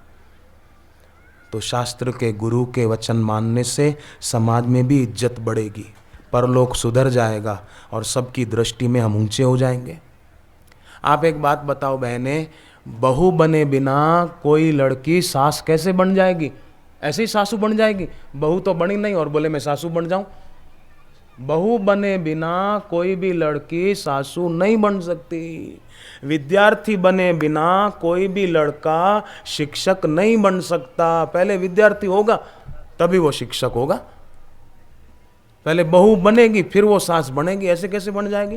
तो शास्त्र के गुरु के वचन मानने से समाज में भी इज्जत बढ़ेगी, परलोक सुधर जाएगा और सबकी दृष्टि में हम ऊंचे हो जाएंगे। आप एक बात बताओ बहने, बहू बने बिना कोई लड़की सास कैसे बन जाएगी? ऐसे ही सासू बन जाएगी? बहू तो बनी नहीं और बोले मैं सासू बन जाऊं। बहू बने बिना कोई भी लड़की सासू नहीं बन सकती। विद्यार्थी बने बिना कोई भी लड़का शिक्षक नहीं बन सकता। पहले विद्यार्थी होगा तभी वो शिक्षक होगा। पहले बहू बनेगी फिर वो सास बनेगी, ऐसे कैसे बन जाएगी?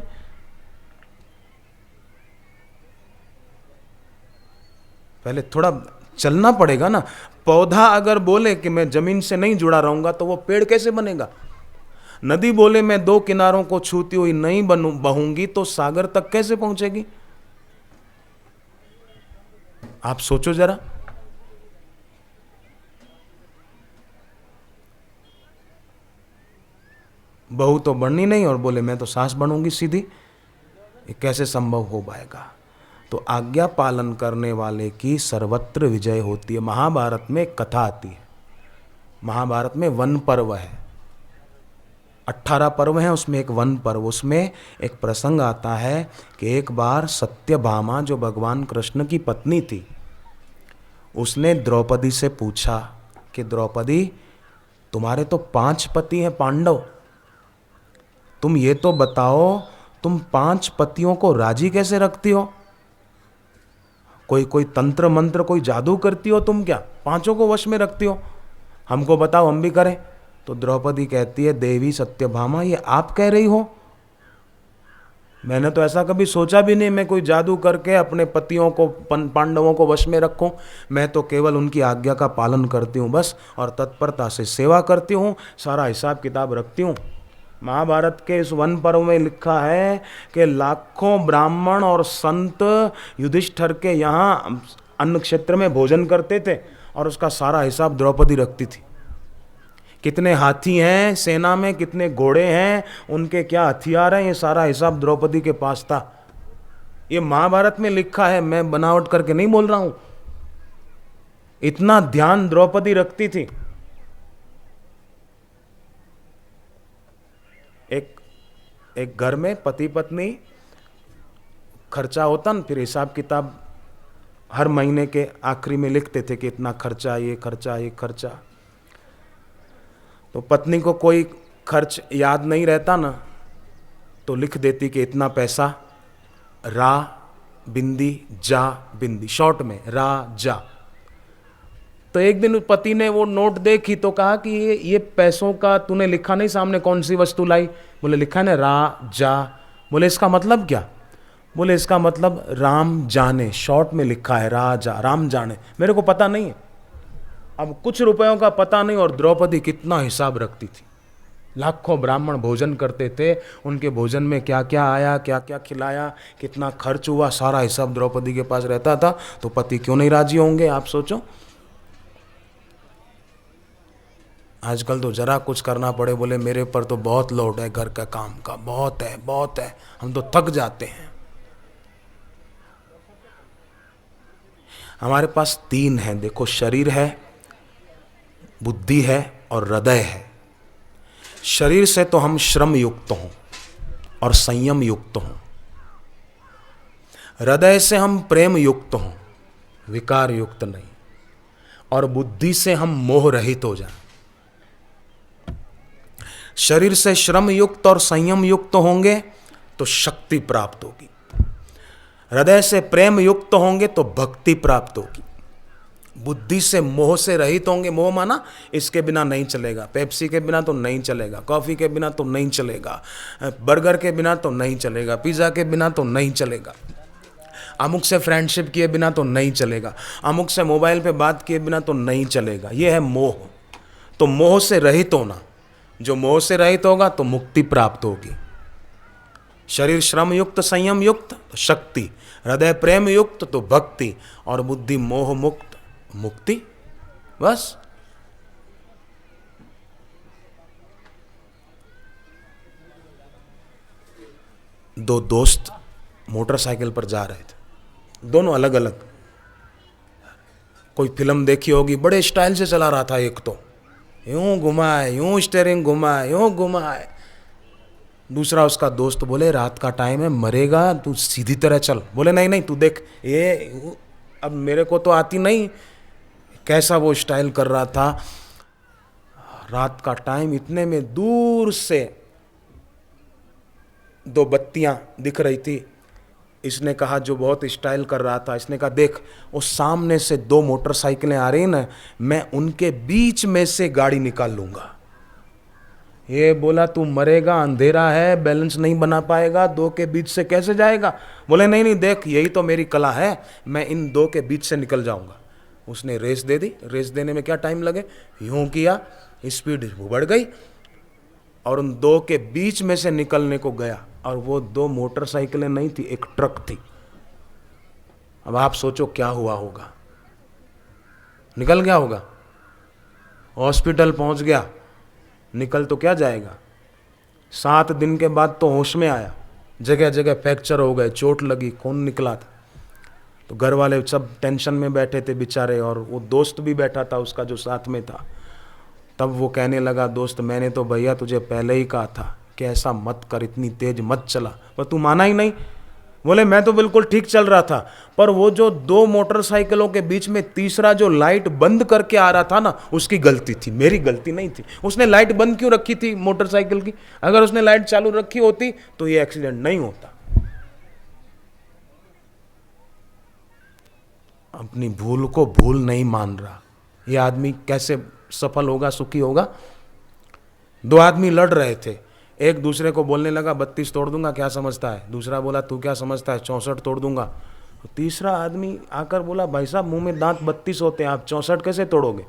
पहले थोड़ा चलना पड़ेगा ना। पौधा अगर बोले कि मैं जमीन से नहीं जुड़ा रहूंगा तो वो पेड़ कैसे बनेगा? नदी बोले मैं दो किनारों को छूती हुई नहीं बहूंगी तो सागर तक कैसे पहुंचेगी? आप सोचो जरा। बहू तो बननी नहीं और बोले मैं तो सास बनूंगी सीधी, ये कैसे संभव हो पाएगा? तो आज्ञा पालन करने वाले की सर्वत्र विजय होती है। महाभारत में एक कथा आती है। महाभारत में वन पर्व है, 18 पर्व हैं, उसमें एक वन पर्व। उसमें एक प्रसंग आता है कि एक बार सत्यभामा जो भगवान कृष्ण की पत्नी थी, उसने द्रौपदी से पूछा कि द्रौपदी तुम्हारे तो 5 पति हैं पांडव, तुम ये तो बताओ तुम 5 पतियों को राजी कैसे रखती हो? कोई तंत्र मंत्र कोई जादू करती हो तुम क्या? 5 को वश में रखती हो? हमको बताओ, हम भी करें। तो द्रौपदी कहती है देवी सत्यभामा ये आप कह रही हो? मैंने तो ऐसा कभी सोचा भी नहीं मैं कोई जादू करके अपने पतियों को पांडवों को वश में रखूं। मैं तो केवल उनकी आज्ञा का पालन करती हूं बस, और तत्परता से सेवा करती हूं, सारा हिसाब किताब रखती हूं। महाभारत के इस वन पर्व में लिखा है कि लाखों ब्राह्मण और संत युधिष्ठिर के यहाँ अन्न क्षेत्र में भोजन करते थे और उसका सारा हिसाब द्रौपदी रखती थी। कितने हाथी हैं सेना में, कितने घोड़े हैं, उनके क्या हथियार हैं, ये सारा हिसाब द्रौपदी के पास था। ये महाभारत में लिखा है, मैं बनावट करके नहीं बोल रहा हूं। इतना ध्यान द्रौपदी रखती थी। एक घर में पति पत्नी खर्चा होता न, फिर हिसाब किताब हर महीने के आखिरी में लिखते थे कि इतना खर्चा, ये खर्चा, ये खर्चा। तो पत्नी को कोई खर्च याद नहीं रहता ना, तो लिख देती कि इतना पैसा रा बिंदी जा बिंदी, शॉर्ट में रा जा। तो एक दिन पति ने वो नोट देखी तो कहा कि ये पैसों का तूने लिखा नहीं सामने, कौन सी वस्तु लाई? बोले लिखा है ना रा जा। बोले इसका मतलब क्या? बोले इसका मतलब राम जाने, शॉर्ट में लिखा है रा जा, राम जाने, मेरे को पता नहीं है। अब कुछ रुपयों का पता नहीं, और द्रौपदी कितना हिसाब रखती थी। लाखों ब्राह्मण भोजन करते थे, उनके भोजन में क्या क्या आया, क्या क्या खिलाया, कितना खर्च हुआ, सारा हिसाब द्रौपदी के पास रहता था। तो पति क्यों नहीं राजी होंगे आप सोचो। आजकल तो जरा कुछ करना पड़े बोले मेरे पर तो बहुत लोड है, घर का काम का बहुत है, हम तो थक जाते हैं। हमारे पास 3 हैं, देखो, शरीर है, बुद्धि है और हृदय है। शरीर से तो हम श्रम युक्त हों और संयम युक्त हों। हृदय से हम प्रेम युक्त हों, विकार युक्त नहीं। और बुद्धि से हम मोह रहित हो जाएं। शरीर से श्रम युक्त और संयम युक्त होंगे तो शक्ति प्राप्त होगी। हृदय से प्रेम युक्त होंगे तो भक्ति प्राप्त होगी। बुद्धि से मोह से रहित होंगे, मोह माना इसके बिना नहीं चलेगा, पेप्सी के बिना तो नहीं चलेगा, कॉफी के बिना तो नहीं चलेगा, बर्गर के बिना तो नहीं चलेगा, पिज्जा के बिना तो नहीं चलेगा, अमुक से फ्रेंडशिप किए बिना तो नहीं चलेगा, अमुक से मोबाइल पे बात किए बिना तो नहीं चलेगा। ये है मोह। तो मोह से रहित होना, जो मोह से रहित होगा तो मुक्ति प्राप्त होगी। शरीर श्रम युक्त संयम युक्त तो शक्ति, हृदय प्रेम युक्त तो भक्ति, और बुद्धि मोह मुक्त मुक्ति। बस दो दोस्त मोटरसाइकिल पर जा रहे थे, दोनों अलग अलग। कोई फिल्म देखी होगी, बड़े स्टाइल से चला रहा था एक तो, यूं घुमाए, यूं स्टीयरिंग घुमाए, यूं घुमाए। दूसरा उसका दोस्त बोले रात का टाइम है, मरेगा, तू सीधी तरह चल। बोले नहीं नहीं तू देख ये, अब मेरे को तो आती नहीं, कैसा वो स्टाइल कर रहा था। रात का टाइम, इतने में दूर से दो बत्तियां दिख रही थी। इसने कहा, जो बहुत स्टाइल कर रहा था, इसने कहा देख वो सामने से दो मोटरसाइकिलें आ रही ना, मैं उनके बीच में से गाड़ी निकाल लूंगा। ये बोला तू मरेगा, अंधेरा है, बैलेंस नहीं बना पाएगा, दो के बीच से कैसे जाएगा। बोले नहीं नहीं देख यही तो मेरी कला है, मैं इन दो के बीच से निकल जाऊंगा। उसने रेस दे दी। रेस देने में क्या टाइम लगे, यूं किया, स्पीड बढ़ गई और उन दो के बीच में से निकलने को गया। और वो दो मोटरसाइकिलें नहीं थी, एक ट्रक थी। अब आप सोचो क्या हुआ होगा, निकल गया होगा, हॉस्पिटल पहुंच गया, निकल तो क्या जाएगा। 7 दिन के बाद तो होश में आया, जगह जगह फ्रैक्चर हो गए, चोट लगी, खून निकला था। तो घर वाले सब टेंशन में बैठे थे बेचारे, और वो दोस्त भी बैठा था उसका जो साथ में था। तब वो कहने लगा, दोस्त मैंने तो भैया तुझे पहले ही कहा था कि ऐसा मत कर, इतनी तेज मत चला, पर तू माना ही नहीं। बोले मैं तो बिल्कुल ठीक चल रहा था, पर वो जो दो मोटरसाइकिलों के बीच में तीसरा जो लाइट बंद करके आ रहा था ना, उसकी गलती थी, मेरी गलती नहीं थी। उसने लाइट बंद क्यों रखी थी मोटरसाइकिल की, अगर उसने लाइट चालू रखी होती तो ये एक्सीडेंट नहीं होता। अपनी भूल को भूल नहीं मान रहा, ये आदमी कैसे सफल होगा, सुखी होगा। दो आदमी लड़ रहे थे, एक दूसरे को बोलने लगा 32 तोड़ दूंगा, क्या समझता है। दूसरा बोला तू क्या समझता है, 64 तोड़ दूंगा। तो तीसरा आदमी आकर बोला, भाई साहब मुंह में दांत 32 होते हैं, आप 64 कैसे तोड़ोगे।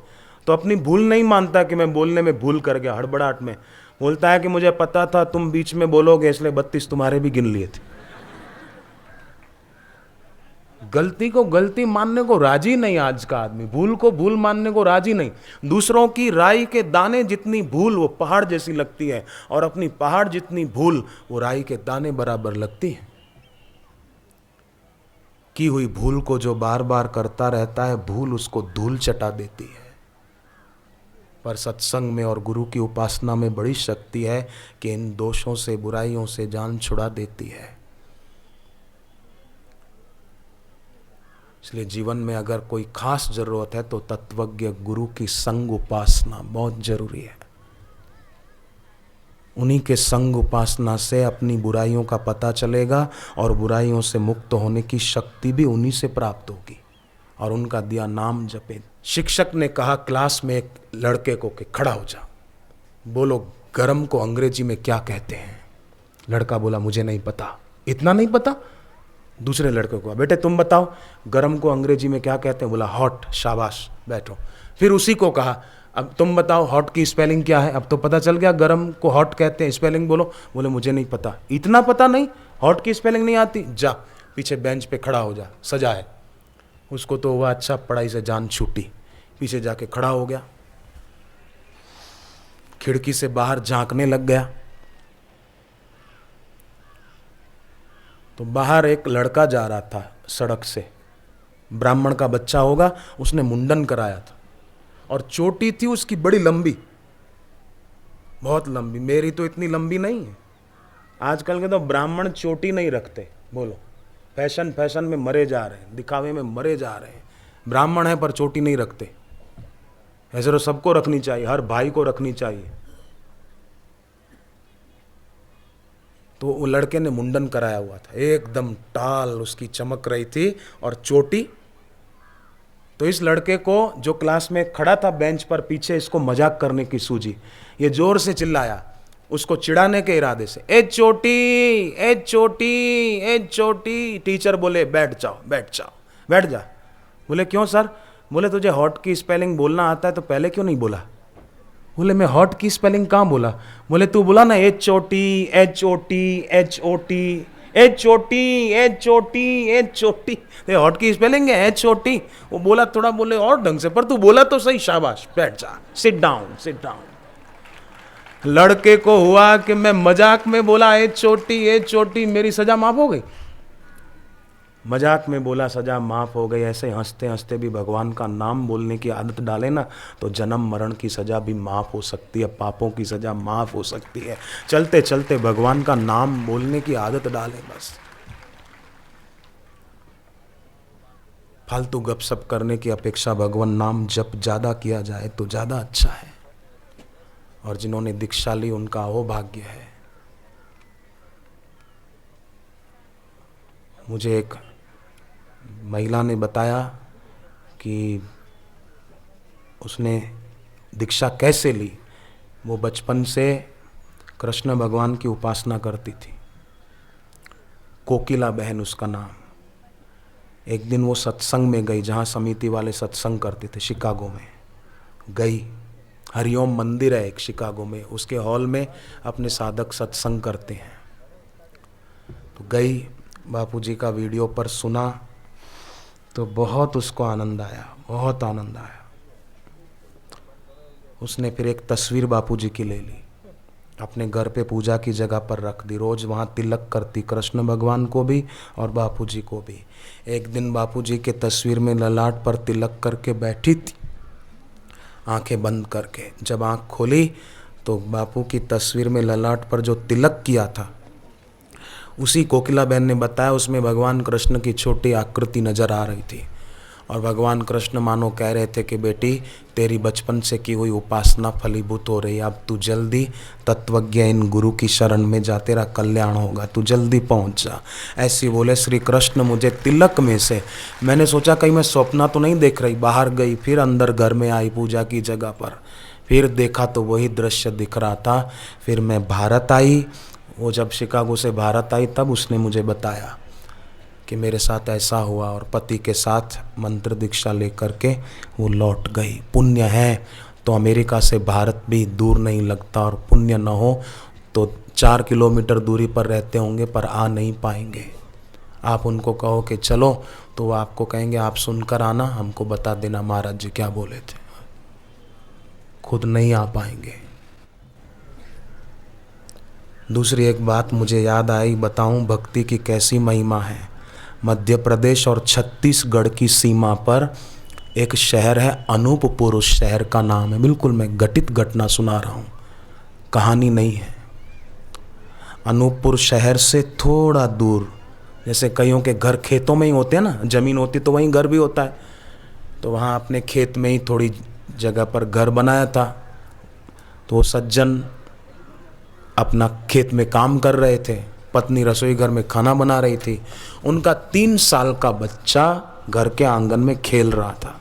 तो अपनी भूल नहीं मानता कि मैं बोलने में भूल कर गया, हड़बड़ाहट में बोलता है कि मुझे पता था तुम बीच में बोलोगे, इसलिए 32 तुम्हारे भी गिन लिए थे। गलती को गलती मानने को राजी नहीं आज का आदमी, भूल को भूल मानने को राजी नहीं। दूसरों की राई के दाने जितनी भूल वो पहाड़ जैसी लगती है, और अपनी पहाड़ जितनी भूल वो राई के दाने बराबर लगती है। की हुई भूल को जो बार बार करता रहता है, भूल उसको धूल चटा देती है। पर सत्संग में और गुरु की उपासना में बड़ी शक्ति है कि इन दोषों से, बुराइयों से जान छुड़ा देती है। इसलिए जीवन में अगर कोई खास जरूरत है तो तत्वज्ञ गुरु की संग उपासना बहुत जरूरी है। उन्हीं के संग उपासना से अपनी बुराइयों का पता चलेगा, और बुराइयों से मुक्त होने की शक्ति भी उन्हीं से प्राप्त होगी, और उनका दिया नाम जपे। शिक्षक ने कहा क्लास में एक लड़के को कि खड़ा हो जा, बोलो गरम को अंग्रेजी में क्या कहते हैं। लड़का बोला मुझे नहीं पता। इतना नहीं पता। दूसरे लड़के को, बेटे तुम बताओ गरम को अंग्रेजी में क्या कहते हैं। बोला हॉट। शाबाश, बैठो। फिर उसी को कहा, अब तुम बताओ हॉट की स्पेलिंग क्या है। अब तो पता चल गया गरम को हॉट कहते हैं, स्पेलिंग बोलो। बोले मुझे नहीं पता। इतना पता नहीं, हॉट की स्पेलिंग नहीं आती। जा पीछे बेंच पे खड़ा हो जा, सजा है। उसको तो वह अच्छा पढ़ाई से जान छूटी, पीछे जाके खड़ा हो गया, खिड़की से बाहर झांकने लग गया। तो बाहर एक लड़का जा रहा था सड़क से, ब्राह्मण का बच्चा होगा, उसने मुंडन कराया था, और चोटी थी उसकी बड़ी लंबी, बहुत लंबी। मेरी तो इतनी लंबी नहीं है। आजकल के तो ब्राह्मण चोटी नहीं रखते, बोलो फैशन फैशन में मरे जा रहे हैं, दिखावे में मरे जा रहे हैं। ब्राह्मण है पर चोटी नहीं रखते। ऐसे तो सबको रखनी चाहिए, हर भाई को रखनी चाहिए। तो वो लड़के ने मुंडन कराया हुआ था, एकदम टाल उसकी चमक रही थी और चोटी। तो इस लड़के को जो क्लास में खड़ा था बेंच पर पीछे, इसको मजाक करने की सूझी। ये जोर से चिल्लाया उसको चिढ़ाने के इरादे से, ए चोटी, ए चोटी, ए चोटी। टीचर बोले बैठ जाओ, बैठ जाओ, बैठ जा। बोले क्यों सर। बोले तुझे हॉट की स्पेलिंग बोलना आता है तो पहले क्यों नहीं बोला। बोले मैं हॉट की स्पेलिंग कहाँ बोला। बोले तू बोला ना H O T, H O T, H O T, H O T, H O T, H O T. Hot की स्पेलिंग है एच ओ टी। वो बोला थोड़ा बोले और ढंग से, पर तू बोला तो सही। शाबाश, बैठ जा, सिट डाउन, सिट डाउन। लड़के को हुआ कि मैं मजाक में बोला ए चोटी मेरी सजा माफ हो गई। मजाक में बोला सजा माफ हो गई। ऐसे हंसते हंसते भी भगवान का नाम बोलने की आदत डाले ना तो जन्म मरण की सजा भी माफ हो सकती है, पापों की सजा माफ हो सकती है। चलते चलते भगवान का नाम बोलने की आदत डालें बस। फालतू गपशप करने की अपेक्षा भगवान नाम जप ज्यादा किया जाए तो ज्यादा अच्छा है। और जिन्होंने दीक्षा ली उनका वो भाग्य है। मुझे एक महिला ने बताया कि उसने दीक्षा कैसे ली। वो बचपन से कृष्ण भगवान की उपासना करती थी। कोकिला बहन उसका नाम। एक दिन वो सत्संग में गई जहाँ समिति वाले सत्संग करते थे, शिकागो में गई। हरिओम मंदिर है एक शिकागो में, उसके हॉल में अपने साधक सत्संग करते हैं। तो गई, बापूजी का वीडियो पर सुना तो बहुत उसको आनंद आया, बहुत आनंद आया। उसने फिर एक तस्वीर बापूजी की ले ली, अपने घर पे पूजा की जगह पर रख दी। रोज वहाँ तिलक करती, कृष्ण भगवान को भी और बापूजी को भी। एक दिन बापूजी के तस्वीर में ललाट पर तिलक करके बैठी थी, आंखें बंद करके। जब आंख खोली तो बापू की तस्वीर में ललाट पर जो तिलक किया था उसी कोकिला बहन ने बताया उसमें भगवान कृष्ण की छोटी आकृति नजर आ रही थी। और भगवान कृष्ण मानो कह रहे थे कि बेटी तेरी बचपन से की हुई उपासना फलीभूत हो रही है, अब तू जल्दी तत्वज्ञ इन गुरु की शरण में जा, तेरा कल्याण होगा, तू जल्दी पहुंच जा। ऐसी बोले श्री कृष्ण मुझे तिलक में से। मैंने सोचा कहीं मैं स्वप्न तो नहीं देख रही। बाहर गई, फिर अंदर घर में आई पूजा की जगह पर, फिर देखा तो वही दृश्य दिख रहा था। फिर मैं भारत आई। वो जब शिकागो से भारत आई तब उसने मुझे बताया कि मेरे साथ ऐसा हुआ और पति के साथ मंत्र दीक्षा लेकर के वो लौट गई। पुण्य है तो अमेरिका से भारत भी दूर नहीं लगता, और पुण्य न हो तो 4 किलोमीटर दूरी पर रहते होंगे पर आ नहीं पाएंगे। आप उनको कहो कि चलो तो वो आपको कहेंगे आप सुनकर आना, हमको बता देना महाराज जी क्या बोले थे, खुद नहीं आ पाएंगे। दूसरी एक बात मुझे याद आई, बताऊं भक्ति की कैसी महिमा है। मध्य प्रदेश और छत्तीसगढ़ की सीमा पर एक शहर है, अनूपपुर उस शहर का नाम है। बिल्कुल मैं घटित घटना सुना रहा हूँ, कहानी नहीं है। अनूपपुर शहर से थोड़ा दूर, जैसे कईयों के घर खेतों में ही होते हैं ना, जमीन होती तो वहीं घर भी होता है, तो वहाँ अपने खेत में ही थोड़ी जगह पर घर बनाया था। तो सज्जन अपना खेत में काम कर रहे थे, पत्नी रसोई घर में खाना बना रही थी। उनका 3 साल का बच्चा घर के आंगन में खेल रहा था।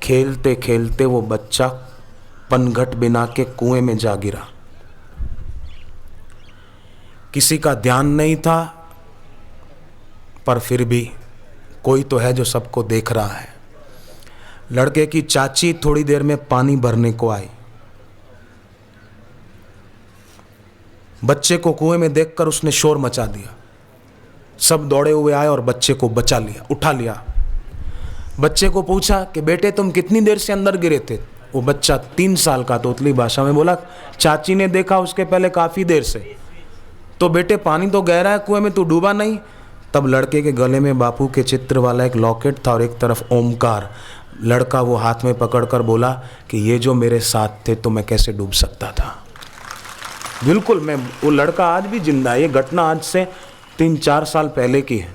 खेलते खेलते वो बच्चा पनघट बिना के कुएं में जा गिरा। किसी का ध्यान नहीं था, पर फिर भी कोई तो है जो सबको देख रहा है। लड़के की चाची थोड़ी देर में पानी भरने को आई। बच्चे को कुएं में देखकर उसने शोर मचा दिया। सब दौड़े हुए आए और बच्चे को बचा लिया, उठा लिया। बच्चे को पूछा कि बेटे तुम कितनी देर से अंदर गिरे थे? वो बच्चा 3 साल का तोतली भाषा में बोला चाची ने देखा उसके पहले काफी देर से। तो बेटे पानी तो गहरा है कुएं में, तू डूबा नहीं? तब लड़के के गले में बापू के चित्र वाला एक लॉकेट था और एक तरफ ओमकार। लड़का वो हाथ में पकड़कर बोला कि ये जो मेरे साथ थे तो मैं कैसे डूब सकता था। बिल्कुल, मैं वो लड़का आज भी जिंदा है। ये घटना आज से 3-4 साल पहले की है।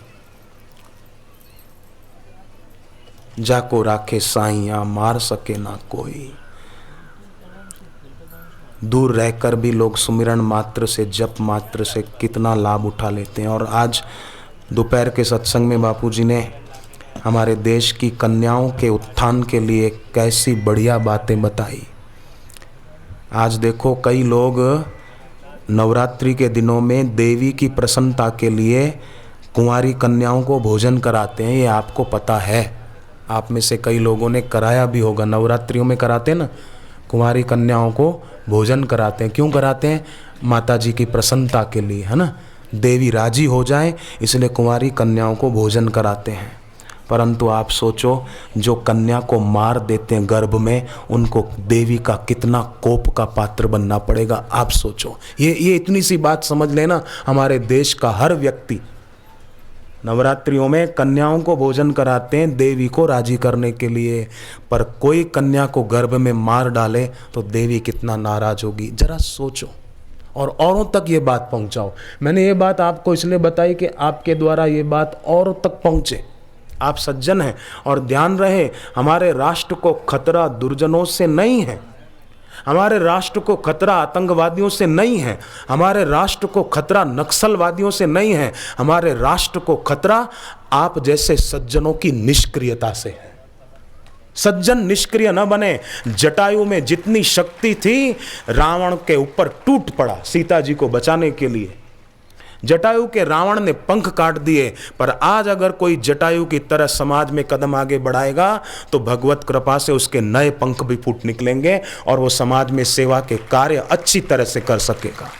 जाको राखे साइया मार सके ना कोई। दूर रहकर भी लोग सुमिरन मात्र से, जप मात्र से कितना लाभ उठा लेते हैं। और आज दोपहर के सत्संग में बापूजी ने हमारे देश की कन्याओं के उत्थान के लिए कैसी बढ़िया बातें बताई। आज देखो कई लोग नवरात्रि के दिनों में देवी की प्रसन्नता के लिए कुंवारी कन्याओं को भोजन कराते हैं। ये आपको पता है, आप में से कई लोगों ने कराया भी होगा। नवरात्रियों में कराते हैं ना, कुंवारी कन्याओं को भोजन कराते हैं। क्यों कराते हैं? माता जी की प्रसन्नता के लिए, है ना, देवी राजी हो जाए, इसलिए कुंवारी कन्याओं को भोजन कराते हैं। परंतु आप सोचो, जो कन्या को मार देते हैं गर्भ में, उनको देवी का कितना कोप का पात्र बनना पड़ेगा। आप सोचो, ये इतनी सी बात समझ लेना। हमारे देश का हर व्यक्ति नवरात्रियों में कन्याओं को भोजन कराते हैं देवी को राजी करने के लिए, पर कोई कन्या को गर्भ में मार डाले तो देवी कितना नाराज होगी, जरा सोचो। और औरों तक ये बात पहुंचाओ। मैंने ये बात आपको इसलिए बताई कि आपके द्वारा ये बात औरों तक पहुंचे। आप सज्जन हैं, और ध्यान रहे, हमारे राष्ट्र को खतरा दुर्जनों से नहीं है, हमारे राष्ट्र को खतरा आतंकवादियों से नहीं है, हमारे राष्ट्र को खतरा नक्सलवादियों से नहीं है, हमारे राष्ट्र को खतरा आप जैसे सज्जनों की निष्क्रियता से है। सज्जन निष्क्रिय न बने। जटायु में जितनी शक्ति थी, रावण के ऊपर टूट पड़ा सीता जी को बचाने के लिए। जटायु के रावण ने पंख काट दिए, पर आज अगर कोई जटायु की तरह समाज में कदम आगे बढ़ाएगा तो भगवत कृपा से उसके नए पंख भी फूट निकलेंगे और वो समाज में सेवा के कार्य अच्छी तरह से कर सकेगा।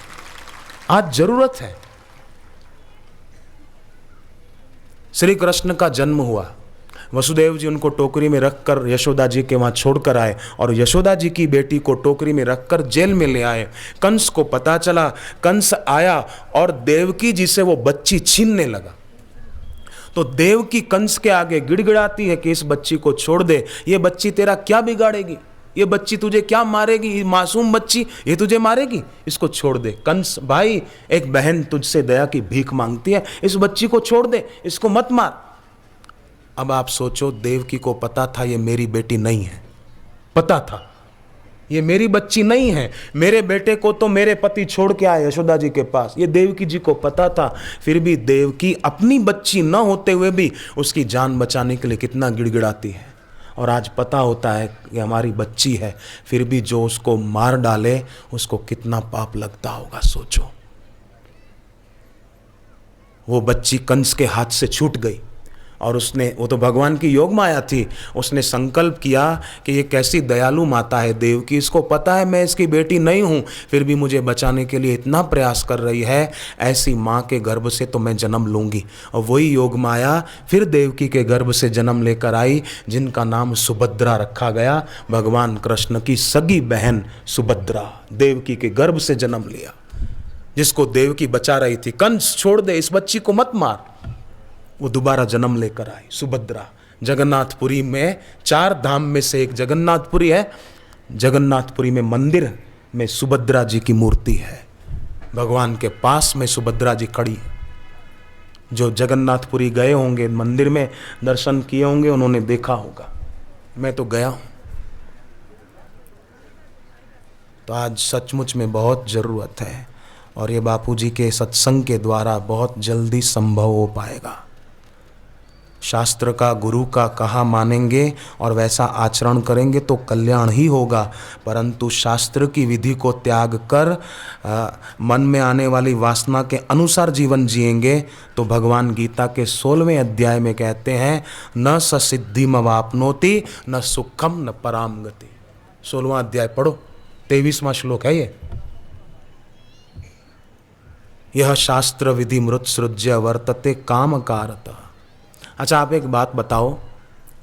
आज जरूरत है। श्री कृष्ण का जन्म हुआ, वसुदेव जी उनको टोकरी में रखकर यशोदा जी के वहाँ छोड़कर आए, और यशोदा जी की बेटी को टोकरी में रखकर जेल में ले आए। कंस को पता चला, कंस आया और देवकी जी से वो बच्ची छीनने लगा। तो देवकी कंस के आगे गिड़गिड़ाती है कि इस बच्ची को छोड़ दे, ये बच्ची तेरा क्या बिगाड़ेगी, ये बच्ची तुझे क्या मारेगी, ये मासूम बच्ची ये तुझे मारेगी, इसको छोड़ दे। कंस, भाई एक बहन तुझसे दया की भीख मांगती है, इस बच्ची को छोड़ दे, इसको मत मार। अब आप सोचो, देवकी को पता था ये मेरी बेटी नहीं है, पता था ये मेरी बच्ची नहीं है, मेरे बेटे को तो मेरे पति छोड़ के आए यशोदा जी के पास, ये देवकी जी को पता था। फिर भी देवकी अपनी बच्ची न होते हुए भी उसकी जान बचाने के लिए कितना गिड़गिड़ाती है। और आज पता होता है कि हमारी बच्ची है, फिर भी जो उसको मार डाले उसको कितना पाप लगता होगा, सोचो। वो बच्ची कंस के हाथ से छूट गई, और उसने, वो तो भगवान की योग माया थी, उसने संकल्प किया कि ये कैसी दयालु माता है देवकी, इसको पता है मैं इसकी बेटी नहीं हूँ, फिर भी मुझे बचाने के लिए इतना प्रयास कर रही है, ऐसी माँ के गर्भ से तो मैं जन्म लूँगी। और वही योग माया फिर देवकी के गर्भ से जन्म लेकर आई, जिनका नाम सुभद्रा रखा गया। भगवान कृष्ण की सगी बहन सुभद्रा देवकी के गर्भ से जन्म लिया, जिसको देवकी बचा रही थी। कंस, छोड़ दे, इस बच्ची को मत मार। वो दोबारा जन्म लेकर आई सुभद्रा। जगन्नाथपुरी में 4 धाम में से एक जगन्नाथपुरी है। जगन्नाथपुरी में मंदिर में सुभद्रा जी की मूर्ति है, भगवान के पास में सुभद्रा जी खड़ी। जो जगन्नाथपुरी गए होंगे, मंदिर में दर्शन किए होंगे, उन्होंने देखा होगा, मैं तो गया हूं। तो आज सचमुच में बहुत ज़रूरत है, और ये बापूजी के सत्संग के द्वारा बहुत जल्दी संभव हो पाएगा। शास्त्र का, गुरु का कहा मानेंगे और वैसा आचरण करेंगे तो कल्याण ही होगा, परंतु शास्त्र की विधि को त्याग कर मन में आने वाली वासना के अनुसार जीवन जिएंगे तो भगवान गीता के 16वें अध्याय में कहते हैं, न स सिद्धिमवाप्नोति न सुखम न पराम गति। 16वां अध्याय पढ़ो, 23वां श्लोक है ये। यह शास्त्र विधि मृत सृज्य वर्तते काम कारतः। अच्छा, आप एक बात बताओ,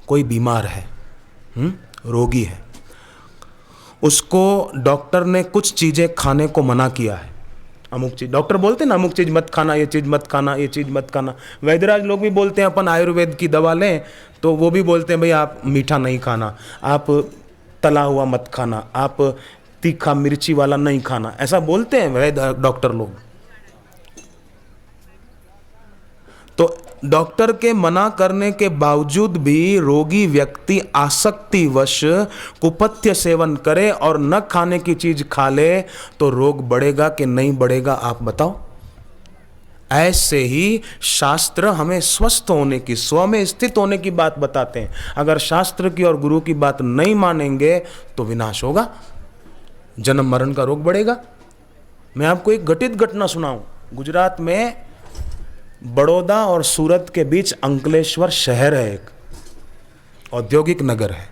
कोई बीमार है, रोगी है, उसको डॉक्टर ने कुछ चीज़ें खाने को मना किया है, अमुक चीज़, डॉक्टर बोलते हैं ना अमुक चीज़ मत खाना, ये चीज़ मत खाना, ये चीज़ मत खाना। वैद्यराज लोग भी बोलते हैं अपन आयुर्वेद की दवा लें तो वो भी बोलते हैं भाई आप मीठा नहीं खाना, आप तला हुआ मत खाना, आप तीखा मिर्ची वाला नहीं खाना, ऐसा बोलते हैं वैद्य डॉक्टर लोग। तो डॉक्टर के मना करने के बावजूद भी रोगी व्यक्ति आसक्तिवश कुपथ्य सेवन करे और न खाने की चीज खा ले तो रोग बढ़ेगा कि नहीं बढ़ेगा, आप बताओ। ऐसे ही शास्त्र हमें स्वस्थ होने की, स्व में स्थित होने की बात बताते हैं। अगर शास्त्र की और गुरु की बात नहीं मानेंगे तो विनाश होगा, जन्म मरण का रोग बढ़ेगा। मैं आपको एक घटित घटना सुनाऊं। गुजरात में बड़ौदा और सूरत के बीच अंकलेश्वर शहर है, एक औद्योगिक नगर है।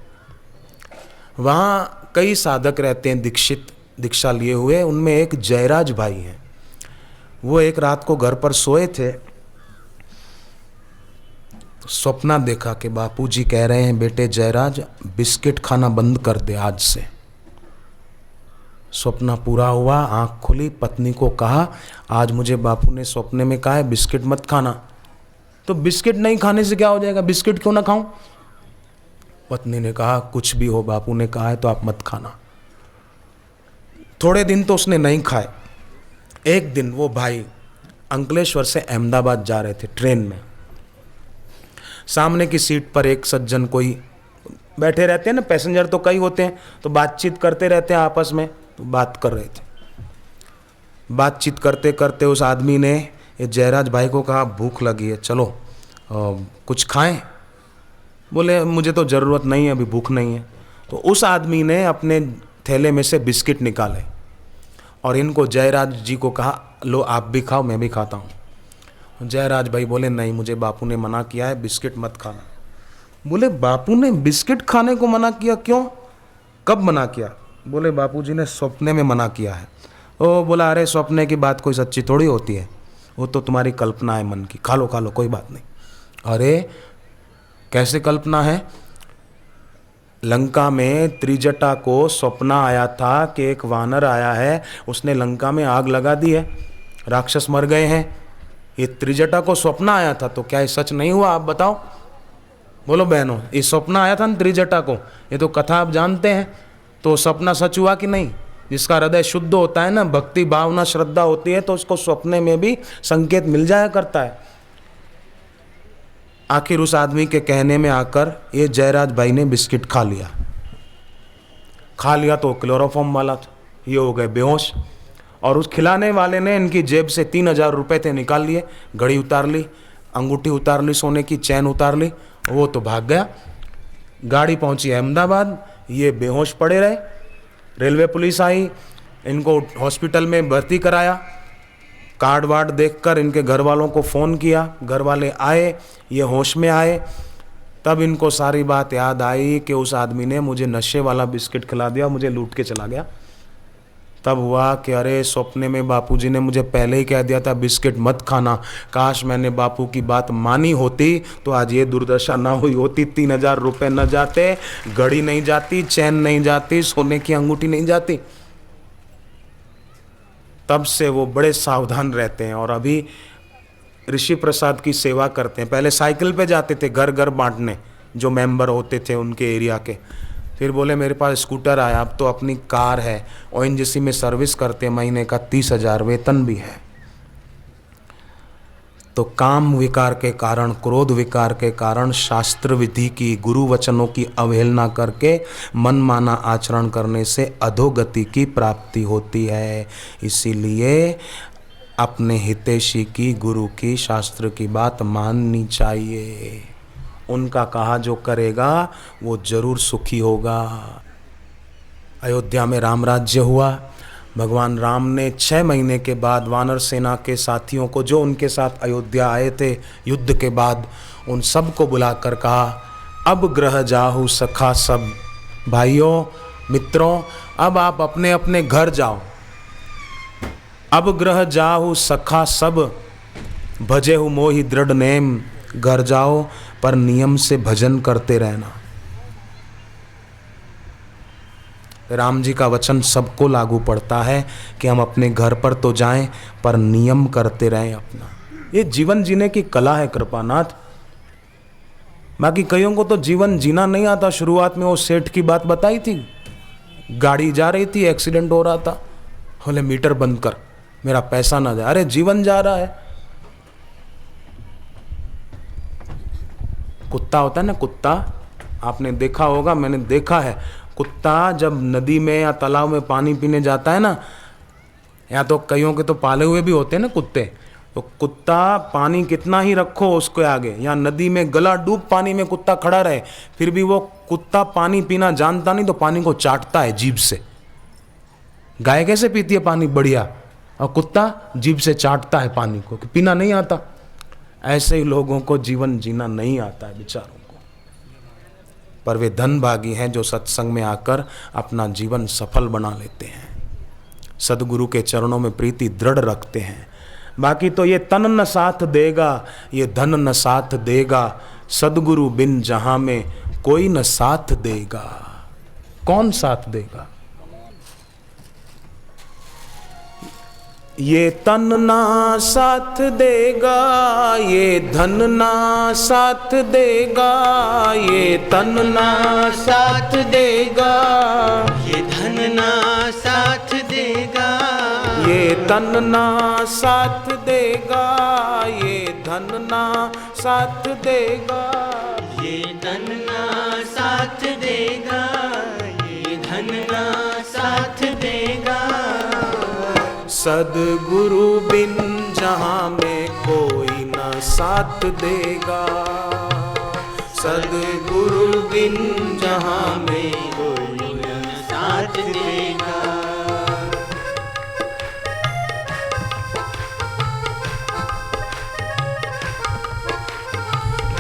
वहाँ कई साधक रहते हैं, दीक्षित, दीक्षा लिए हुए। उनमें एक जयराज भाई हैं। वो एक रात को घर पर सोए थे सपना देखा कि बापूजी कह रहे हैं बेटे जयराज बिस्किट खाना बंद कर दे आज से। सपना पूरा हुआ, आंख खुली, पत्नी को कहा आज मुझे बापू ने सपने में कहा है बिस्किट मत खाना। तो बिस्किट नहीं खाने से क्या हो जाएगा, बिस्किट क्यों ना खाऊं? पत्नी ने कहा कुछ भी हो, बापू ने कहा है तो आप मत खाना। थोड़े दिन तो उसने नहीं खाए। एक दिन वो भाई अंकलेश्वर से अहमदाबाद जा रहे थे ट्रेन में। सामने की सीट पर एक सज्जन कोई बैठे रहते हैं ना, पैसेंजर तो कई होते हैं, तो बातचीत करते रहते हैं आपस में, तो बात कर रहे थे। बातचीत करते करते उस आदमी ने ये जयराज भाई को कहा भूख लगी है, चलो कुछ खाएं। बोले मुझे तो ज़रूरत नहीं है, अभी भूख नहीं है। तो उस आदमी ने अपने थैले में से बिस्किट निकाले और इनको जयराज जी को कहा लो आप भी खाओ, मैं भी खाता हूँ। जयराज भाई बोले नहीं, मुझे बापू ने मना किया है, बिस्किट मत खाना। बोले बापू ने बिस्किट खाने को मना किया, क्यों, कब मना किया? बोले बापूजी ने सपने में मना किया है। ओ बोला अरे सपने की बात कोई सच्ची थोड़ी होती है, वो तो तुम्हारी कल्पना है मन की, खा लो कोई बात नहीं। अरे कैसे कल्पना है? लंका में त्रिजटा को सपना आया था कि एक वानर आया है, उसने लंका में आग लगा दी है, राक्षस मर गए हैं। ये त्रिजटा को सपना आया था, तो क्या ये सच नहीं हुआ? आप बताओ, बोलो बहनों, ये सपना आया था ना त्रिजटा को, ये तो कथा आप जानते हैं, तो सपना सच हुआ कि नहीं? जिसका हृदय शुद्ध होता है ना, भक्ति भावना श्रद्धा होती है, तो उसको सपने में भी संकेत मिल जाया करता है। आखिर उस आदमी के कहने में आकर ये जयराज भाई ने बिस्किट खा लिया तो क्लोरोफॉर्म वाला था, ये हो गए बेहोश। और उस खिलाने वाले ने इनकी जेब से 3,000 रुपये थे निकाल लिए, घड़ी उतार ली, अंगूठी उतार ली, सोने की चैन उतार ली, वो तो भाग गया। गाड़ी पहुंची अहमदाबाद, ये बेहोश पड़े रहे। रेलवे पुलिस आई, इनको हॉस्पिटल में भर्ती कराया। कार्ड वार्ड देखकर इनके घर वालों को फ़ोन किया, घर वाले आए, ये होश में आए। तब इनको सारी बात याद आई कि उस आदमी ने मुझे नशे वाला बिस्किट खिला दिया, मुझे लूट के चला गया। तब हुआ कि अरे सपने में बापूजी ने मुझे पहले ही कह दिया था बिस्किट मत खाना, काश मैंने बापू की बात मानी होती तो आज ये दुर्दशा ना हुई होती, 3,000 रुपये न जाते, घड़ी नहीं जाती, चैन नहीं जाती, सोने की अंगूठी नहीं जाती। तब से वो बड़े सावधान रहते हैं और अभी ऋषि प्रसाद की सेवा करते हैं। पहले साइकिल पे जाते थे घर घर बांटने, जो मेंबर होते थे उनके एरिया के। फिर बोले मेरे पास स्कूटर आया, अब तो अपनी कार है, ओएनजीसी में सर्विस करते हैं, महीने का 30,000 वेतन भी है। तो काम विकार के कारण, क्रोध विकार के कारण शास्त्र विधि की, गुरु वचनों की अवहेलना करके मनमाना आचरण करने से अधोगति की प्राप्ति होती है। इसीलिए अपने हितैषी की, गुरु की, शास्त्र की बात माननी चाहिए। उनका कहा जो करेगा वो जरूर सुखी होगा। अयोध्या में राम राज्य हुआ। भगवान राम ने 6 महीने के बाद वानर सेना के साथियों को, जो उनके साथ अयोध्या आए थे युद्ध के बाद, उन सब को बुलाकर कहा अब ग्रह जाहु सखा सब, भाइयों मित्रों अब आप अपने अपने घर जाओ। अब ग्रह जाहु सखा सब, भजे हु मोहि दृढ़ नेम, घर जाओ पर नियम से भजन करते रहना। राम जी का वचन सबको लागू पड़ता है कि हम अपने घर पर तो जाएं पर नियम करते रहें अपना। ये जीवन जीने की कला है कृपानाथ। बाकी कईयों को तो जीवन जीना नहीं आता। शुरुआत में वो सेठ की बात बताई थी, गाड़ी जा रही थी, एक्सीडेंट हो रहा था, बोले मीटर बंद कर, मेरा पैसा ना जाए। अरे जीवन जा रहा है। कुत्ता होता है ना, कुत्ता आपने देखा होगा, मैंने देखा है। कुत्ता जब नदी में या तालाब में पानी पीने जाता है ना, या तो कईयों के तो पाले हुए भी होते हैं ना कुत्ते, तो कुत्ता पानी कितना ही रखो उसके आगे, या नदी में गला डूब पानी में कुत्ता खड़ा रहे, फिर भी वो कुत्ता पानी पीना जानता नहीं तो पानी को चाटता है जीभ से। गाय कैसे पीती है पानी बढ़िया, और कुत्ता जीभ से चाटता है पानी को, कि पीना नहीं आता। ऐसे ही लोगों को जीवन जीना नहीं आता है बेचारों को। पर वे धनभागी हैं जो सत्संग में आकर अपना जीवन सफल बना लेते हैं, सदगुरु के चरणों में प्रीति दृढ़ रखते हैं। बाकी तो ये तन न साथ देगा, ये धन न साथ देगा, सदगुरु बिन जहां में कोई न साथ देगा। कौन साथ देगा? ये तन ना साथ देगा, ये धन ना साथ देगा, ये तन ना साथ देगा, ये धन ना साथ देगा, ये तन ना साथ देगा, ये धन ना साथ देगा, ये धन ना साथ देगा, ये धन ना साथ देगा। सदगुरु बिन जहां में कोई न साथ देगा, सदगुरु बिन जहां में कोई न साथ देगा।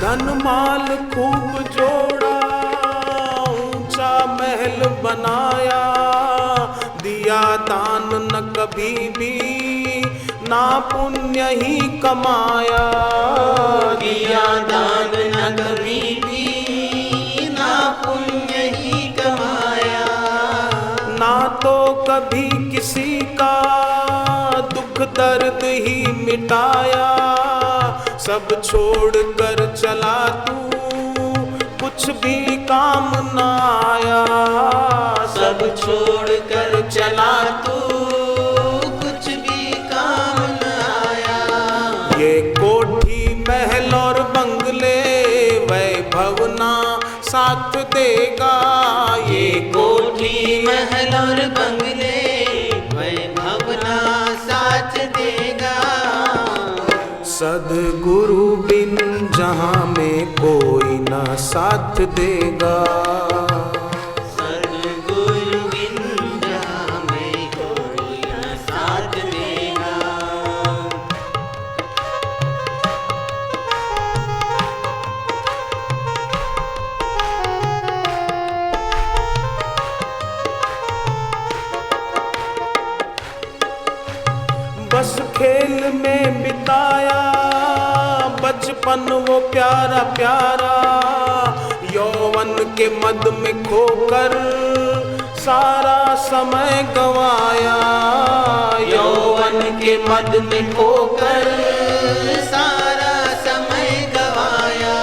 धन माल खूब जोड़ा, ऊंचा महल बनाया, दिया दान न कभी भी, ना पुण्य ही कमाया, दिया दान न कभी भी, ना पुण्य ही कमाया, ना तो कभी किसी का दुख दर्द ही मिटाया, सब छोड़ कर चला तू कुछ भी काम न आया, सब छोड़ कर चला तू कुछ भी काम न आया। ये कोठी महल और बंगले वैभव ना साथ देगा, ये कोठी महल और बंगले वैभव ना साथ देगा। सदगुरु बिन जहां में कोई ना साथ देगा, सदगुरु बिन जहां में कोई न साथ देगा। बस खेल में बिताया बचपन वो प्यारा प्यारा, यौवन के मद में खोकर सारा समय गवाया, यौवन के मद में खोकर सारा समय गवाया।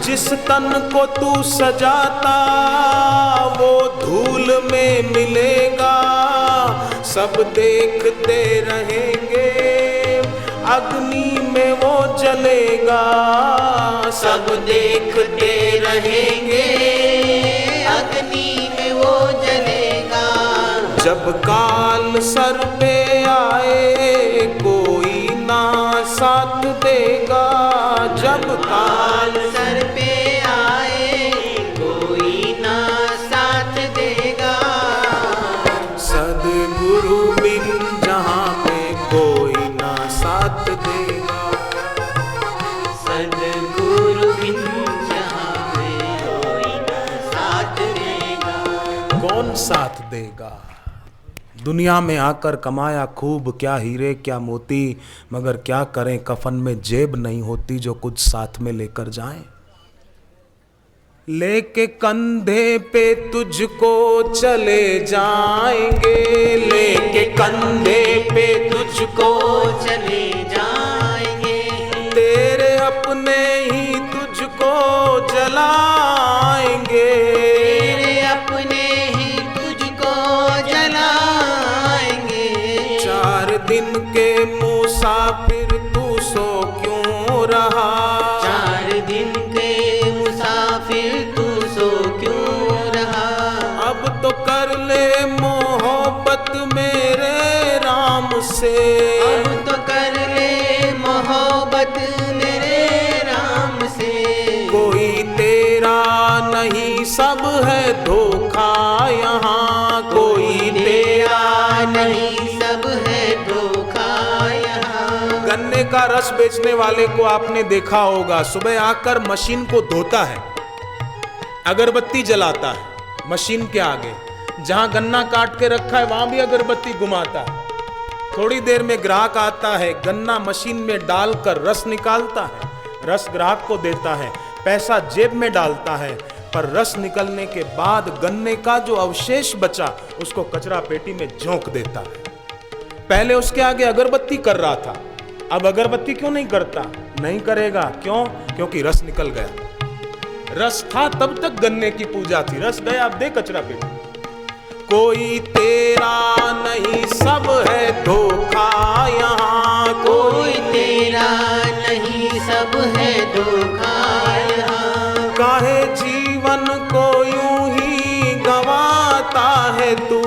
जिस तन को तू सजाता वो धूल में मिलेगा, सब देखते रहेंगे अग्नि में वो जलेगा, सब देखते रहेंगे अग्नि में वो जलेगा। जब काल सर पे आए कोई ना साथ देगा, जब काल सर पे आए कोई ना साथ देगा। सदगुरु बिन जहां में कोई ना साथ देगा, सदगुरु बिन जहां में कोई ना साथ देगा। कौन साथ देगा? दुनिया में आकर कमाया खूब, क्या हीरे क्या मोती, मगर क्या करें कफन में जेब नहीं होती जो कुछ साथ में लेकर जाएं। लेके कंधे पे तुझको चले जाएंगे, लेके कंधे पे तुझको चले जाएंगे, तेरे अपने ही तुझको जलाएंगे, तेरे अपने ही तुझको जलाएंगे। 4 दिन के मुसाफिर तू सो क्यों रहा, 4 दिन के मुसाफिर तू सो क्यों रहा। अब तो कर ले मोहब्बत मेरे राम से, अब तो कर ले मोहब्बत मेरे राम से। कोई तेरा नहीं सब है धोखा यहाँ, कोई तेरा नहीं सब है धोखा यहाँ। गन्ने का रस बेचने वाले को आपने देखा होगा, सुबह आकर मशीन को धोता है, अगरबत्ती जलाता है मशीन के आगे, जहां गन्ना काट के रखा है वहां भी अगरबत्ती घुमाता है। थोड़ी देर में ग्राहक आता है, गन्ना मशीन में डालकर रस निकालता है, रस ग्राहक को देता है, पैसा जेब में डालता है, पर रस निकलने के बाद गन्ने का जो अवशेष बचा उसको कचरा पेटी में झोंक देता है। पहले उसके आगे अगरबत्ती कर रहा था, अब अगरबत्ती क्यों नहीं करता? नहीं करेगा। क्यों? क्योंकि रस निकल गया। रस था तब तक गन्ने की पूजा थी, रस गया अब दे कचरा पेटी। कोई तेरा नहीं सब है धोखा यहाँ, कोई तेरा नहीं सब है धोखा यहाँ। काहे जीवन को यूं ही गवाता है तू,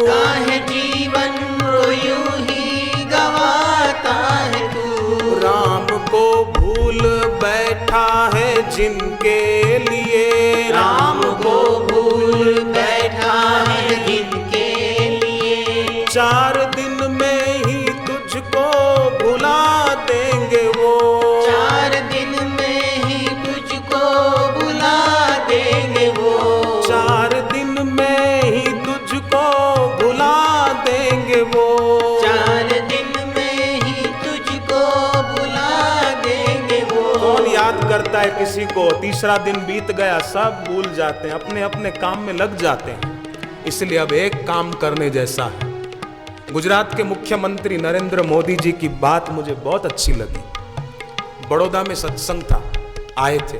काहे जीवन को यूं ही गवाता है तू। राम को भूल बैठा है जिनके लिए, राम को भूल बैठा है जिनके लिए। 4 दिन में ही तुझको भुला देंगे वो, 4 दिन में ही तुझको बुला देंगे वो। 4 दिन में ही तुझको भुला देंगे वो। 4 दिन में ही तुझको बुला देंगे वो। कौन याद करता है किसी को? तीसरा दिन बीत गया, सब भूल जाते हैं, अपने अपने काम में लग जाते हैं। इसलिए अब एक काम करने जैसा है। गुजरात के मुख्यमंत्री नरेंद्र मोदी जी की बात मुझे बहुत अच्छी लगी। बड़ौदा में सत्संग था, आए थे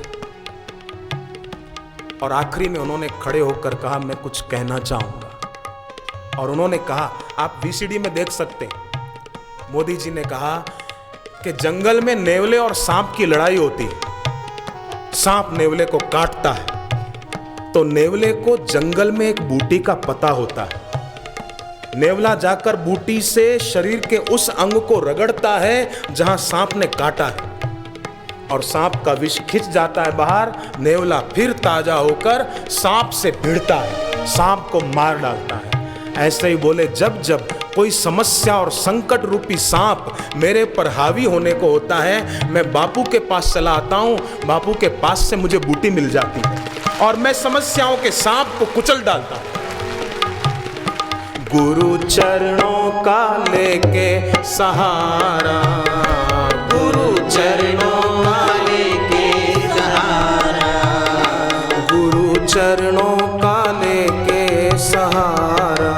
और आखिरी में उन्होंने खड़े होकर कहा मैं कुछ कहना चाहूंगा। और उन्होंने कहा, आप वीसीडी में देख सकते हैं, मोदी जी ने कहा कि जंगल में नेवले और सांप की लड़ाई होती है। सांप नेवले को काटता है तो नेवले को जंगल में एक बूटी का पता होता है। नेवला जाकर बूटी से शरीर के उस अंग को रगड़ता है जहां सांप ने काटा है और सांप का विष खिंच जाता है बाहर। नेवला फिर ताजा होकर सांप से भिड़ता है, सांप को मार डालता है। ऐसे ही बोले, जब जब कोई समस्या और संकट रूपी सांप मेरे पर हावी होने को होता है, मैं बापू के पास चला आता हूं, बापू के पास से मुझे बूटी मिल जाती है और मैं समस्याओं के सांप को कुचल डालता हूं। गुरु चरणों का लेके सहारा, गुरु चरणों का लेके सहारा। गुरु चरणों का लेके सहारा,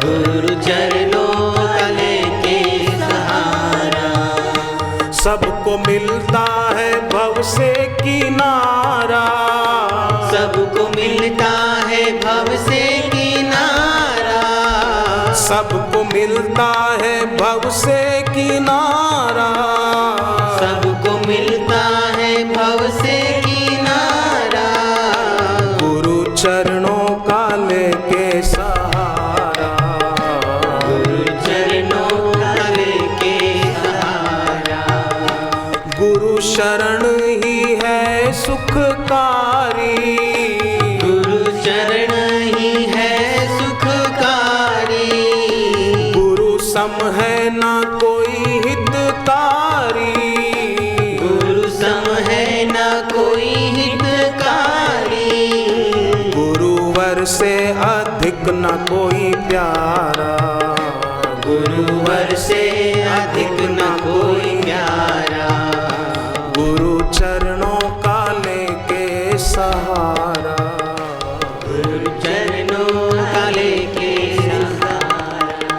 गुरु चरणों का लेके सहारा। सबको मिलता है भव से किनारा, सबको मिलता है भव से किनारा। सबको मिलता है भव से किनारा। सबको मिलता है भव से किनारा। गुरु चरणों का लेके सहारा, गुरु चरणों का लेके सहारा। गुरु शरण ही है सुखकारी, गुरु चरण ही है सुखकारी। गुरु सम है ना कोई हितकारी, गुरु सम है ना कोई हितकारी। गुरुवर से अधिक ना कोई प्यारा, गुरुवर से अधिक न कोई प्यारा। गुरु चरणों का लेके सहारा। गुरु चरणों का लेके सहारा।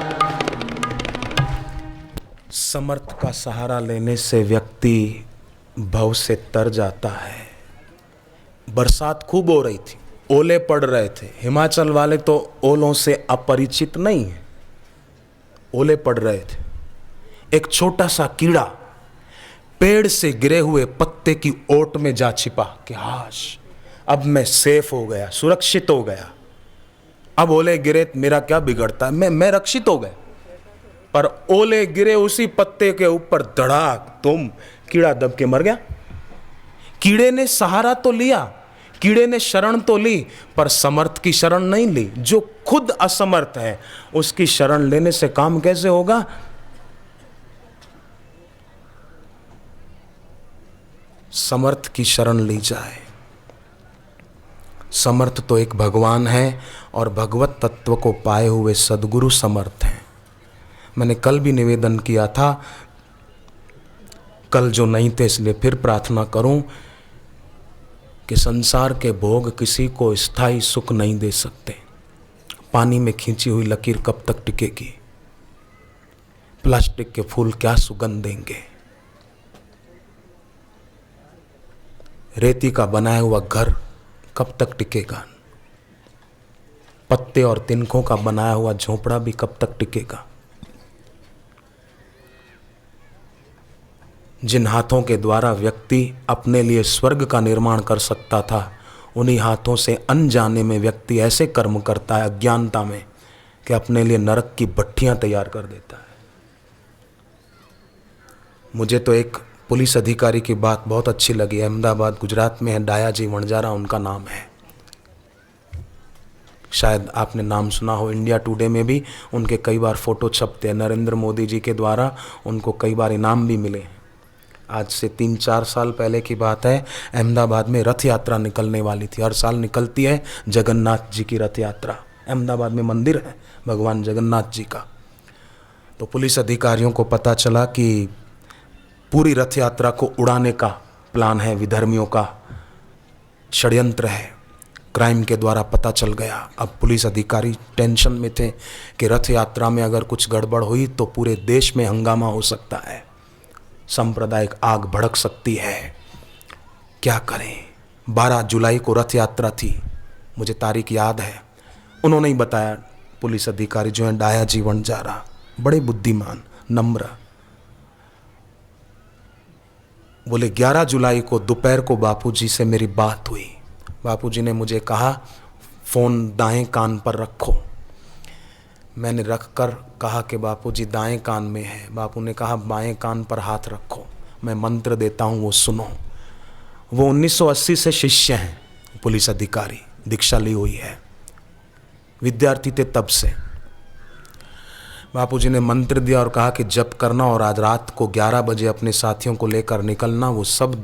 समर्थ का सहारा लेने से व्यक्ति भव से तर जाता है। बरसात खूब हो रही थी, ओले पड़ रहे थे। हिमाचल वाले तो ओलों से अपरिचित नहीं है, ओले पड़ रहे थे। एक छोटा सा कीड़ा पेड़ से गिरे हुए पत्ते की ओट में जा छिपा कि हाश, अब मैं सेफ हो गया, सुरक्षित हो गया। अब ओले गिरे मेरा क्या बिगड़ता है, मैं रक्षित हो गया। पर ओले गिरे उसी पत्ते के ऊपर, धड़ाक, तुम, कीड़ा दब के मर गया। कीड़े ने सहारा तो लिया, कीड़े ने शरण तो ली, पर समर्थ की शरण नहीं ली। जो खुद असमर्थ है उसकी शरण लेने से काम कैसे होगा? समर्थ की शरण ली जाए। समर्थ तो एक भगवान है और भगवत तत्व को पाए हुए सद्गुरु समर्थ हैं। मैंने कल भी निवेदन किया था, कल जो नहीं थे, इसलिए फिर प्रार्थना करूं कि संसार के भोग किसी को स्थायी सुख नहीं दे सकते। पानी में खींची हुई लकीर कब तक टिकेगी? प्लास्टिक के फूल क्या सुगंध देंगे? रेती का बनाया हुआ घर कब तक टिकेगा? पत्ते और तिनकों का बनाया हुआ झोपड़ा भी कब तक टिकेगा? जिन हाथों के द्वारा व्यक्ति अपने लिए स्वर्ग का निर्माण कर सकता था, उन्हीं हाथों से अनजाने में व्यक्ति ऐसे कर्म करता है अज्ञानता में कि अपने लिए नरक की भट्ठियां तैयार कर देता है। मुझे तो एक पुलिस अधिकारी की बात बहुत अच्छी लगी। अहमदाबाद गुजरात में है, डायाजी वणजारा उनका नाम है। शायद आपने नाम सुना हो। इंडिया टुडे में भी उनके कई बार फोटो छपते हैं। नरेंद्र मोदी जी के द्वारा उनको कई बार इनाम भी मिले। आज से 3-4 साल पहले की बात है, अहमदाबाद में रथ यात्रा निकलने वाली थी। हर साल निकलती है जगन्नाथ जी की रथ यात्रा। अहमदाबाद में मंदिर है भगवान जगन्नाथ जी का। तो पुलिस अधिकारियों को पता चला कि पूरी रथ यात्रा को उड़ाने का प्लान है, विधर्मियों का षड्यंत्र है। क्राइम के द्वारा पता चल गया। अब पुलिस अधिकारी टेंशन में थे कि रथ यात्रा में अगर कुछ गड़बड़ हुई तो पूरे देश में हंगामा हो सकता है, सांप्रदायिक आग भड़क सकती है। क्या करें? 12 जुलाई को रथ यात्रा थी, मुझे तारीख याद है। उन्होंने ही बताया, पुलिस अधिकारी जो हैं डायाजी वणजारा, बड़े बुद्धिमान, नम्र, बोले 11 जुलाई को दोपहर को बापूजी से मेरी बात हुई। बापूजी ने मुझे कहा फ़ोन दाएं कान पर रखो। मैंने रखकर कहा कि बापूजी दाएं कान में है। बापू ने कहा बाएं कान पर हाथ रखो, मैं मंत्र देता हूँ, वो सुनो। वो 1980 से शिष्य हैं, पुलिस अधिकारी, दीक्षा ली हुई है, विद्यार्थी थे तब से। बापूजी ने मंत्र दिया और कहा कि जप करना और आज रात को 11 बजे अपने साथियों को लेकर निकलना। वो सब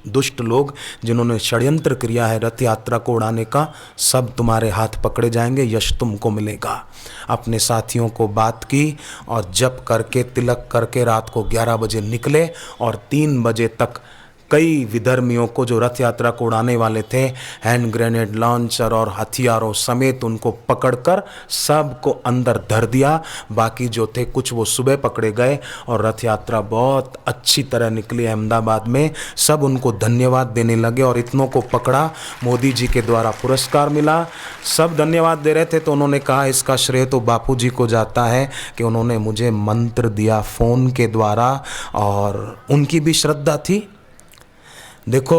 दुष्ट लोग जिन्होंने षड्यंत्र किया है रथ यात्रा को उड़ाने का, सब तुम्हारे हाथ पकड़े जाएंगे, यश तुमको मिलेगा। अपने साथियों को बात की और जप करके तिलक करके रात को 11 बजे निकले और 3 बजे तक कई विधर्मियों को जो रथ यात्रा को उड़ाने वाले थे, हैंड ग्रेनेड लॉन्चर और हथियारों समेत उनको पकड़कर सबको अंदर धर दिया। बाकी जो थे कुछ वो सुबह पकड़े गए और रथ यात्रा बहुत अच्छी तरह निकली अहमदाबाद में। सब उनको धन्यवाद देने लगे और इतनों को पकड़ा, मोदी जी के द्वारा पुरस्कार मिला। सब धन्यवाद दे रहे थे तो उन्होंने कहा इसका श्रेय तो बापू जी को जाता है कि उन्होंने मुझे मंत्र दिया फ़ोन के द्वारा। और उनकी भी श्रद्धा थी। देखो,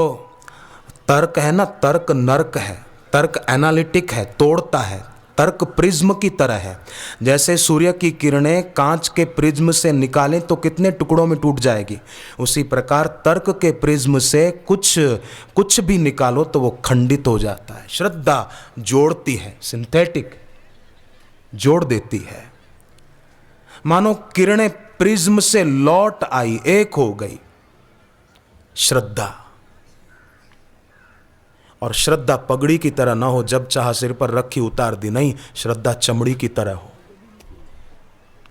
तर्क है ना, तर्क नर्क है, तर्क एनालिटिक है, तोड़ता है। तर्क प्रिज्म की तरह है। जैसे सूर्य की किरणें कांच के प्रिज्म से निकालें तो कितने टुकड़ों में टूट जाएगी, उसी प्रकार तर्क के प्रिज्म से कुछ भी निकालो तो वो खंडित हो जाता है। श्रद्धा जोड़ती है, सिंथेटिक जोड़ देती है। मानो किरणें प्रिज्म से लौट आई, एक हो गई श्रद्धा। और श्रद्धा पगड़ी की तरह ना हो, जब चाहा सिर पर रखी उतार दी, नहीं, श्रद्धा चमड़ी की तरह हो,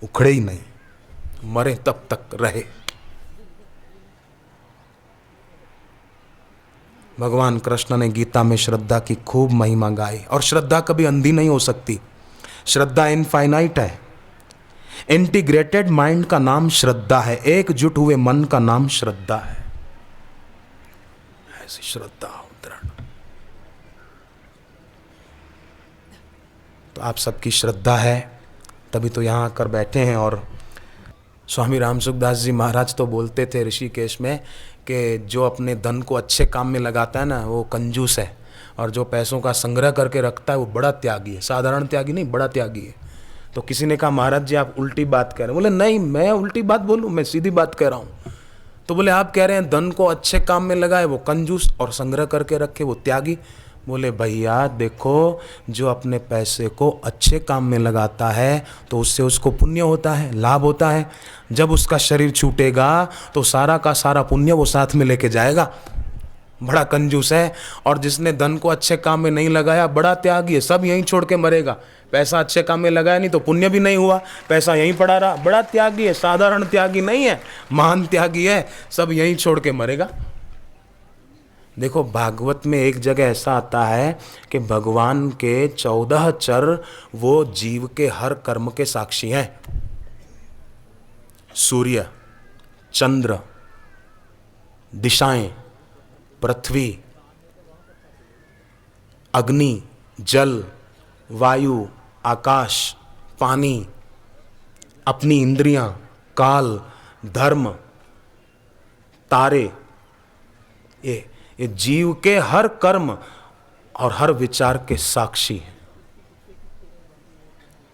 उखड़े ही नहीं, मरे तब तक रहे। भगवान कृष्ण ने गीता में श्रद्धा की खूब महिमा गाई। और श्रद्धा कभी अंधी नहीं हो सकती। श्रद्धा इनफाइनाइट है। इंटीग्रेटेड माइंड का नाम श्रद्धा है, एकजुट हुए मन का नाम श्रद्धा है। ऐसी श्रद्धा हो दृढ़। तो आप सबकी श्रद्धा है, तभी तो यहाँ आकर बैठे हैं। और स्वामी राम सुखदास जी महाराज तो बोलते थे ऋषिकेश में कि जो अपने धन को अच्छे काम में लगाता है ना, वो कंजूस है, और जो पैसों का संग्रह करके रखता है वो बड़ा त्यागी है। साधारण त्यागी नहीं, बड़ा त्यागी है। तो किसी ने कहा महाराज जी आप उल्टी बात कह रहे हैं। बोले नहीं, मैं उल्टी बात बोलूँ, मैं सीधी बात कह रहा हूँ। तो बोले आप कह रहे हैं धन को अच्छे काम में लगाए वो कंजूस, और संग्रह करके रखे वो त्यागी। बोले भैया देखो, जो अपने पैसे को अच्छे काम में लगाता है तो उससे उसको पुण्य होता है, लाभ होता है। जब उसका शरीर छूटेगा तो सारा का सारा पुण्य वो साथ में लेके जाएगा। बड़ा कंजूस है। और जिसने धन को अच्छे काम में नहीं लगाया बड़ा त्यागी है, सब यहीं छोड़ के मरेगा। पैसा अच्छे काम में लगाया नहीं तो पुण्य भी नहीं हुआ, पैसा यहीं पड़ा रहा, बड़ा त्यागी है, साधारण त्यागी नहीं है, महान त्यागी है, सब यहीं छोड़ के मरेगा। देखो भागवत में एक जगह ऐसा आता है कि भगवान के 14 चर वो जीव के हर कर्म के साक्षी हैं। सूर्य, चंद्र, दिशाएं, पृथ्वी, अग्नि, जल, वायु, आकाश, पानी, अपनी इंद्रियां, काल, धर्म, तारे, ये जीव के हर कर्म और हर विचार के साक्षी हैं।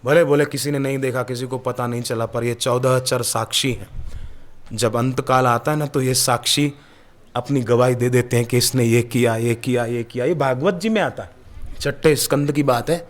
भले बोले किसी ने नहीं देखा, किसी को पता नहीं चला, पर ये 14 चर साक्षी हैं। जब अंत काल आता है ना तो ये साक्षी अपनी गवाही दे देते हैं कि इसने ये किया, ये किया, ये किया। ये भागवत जी में आता है, 6ठे स्कंद की बात है।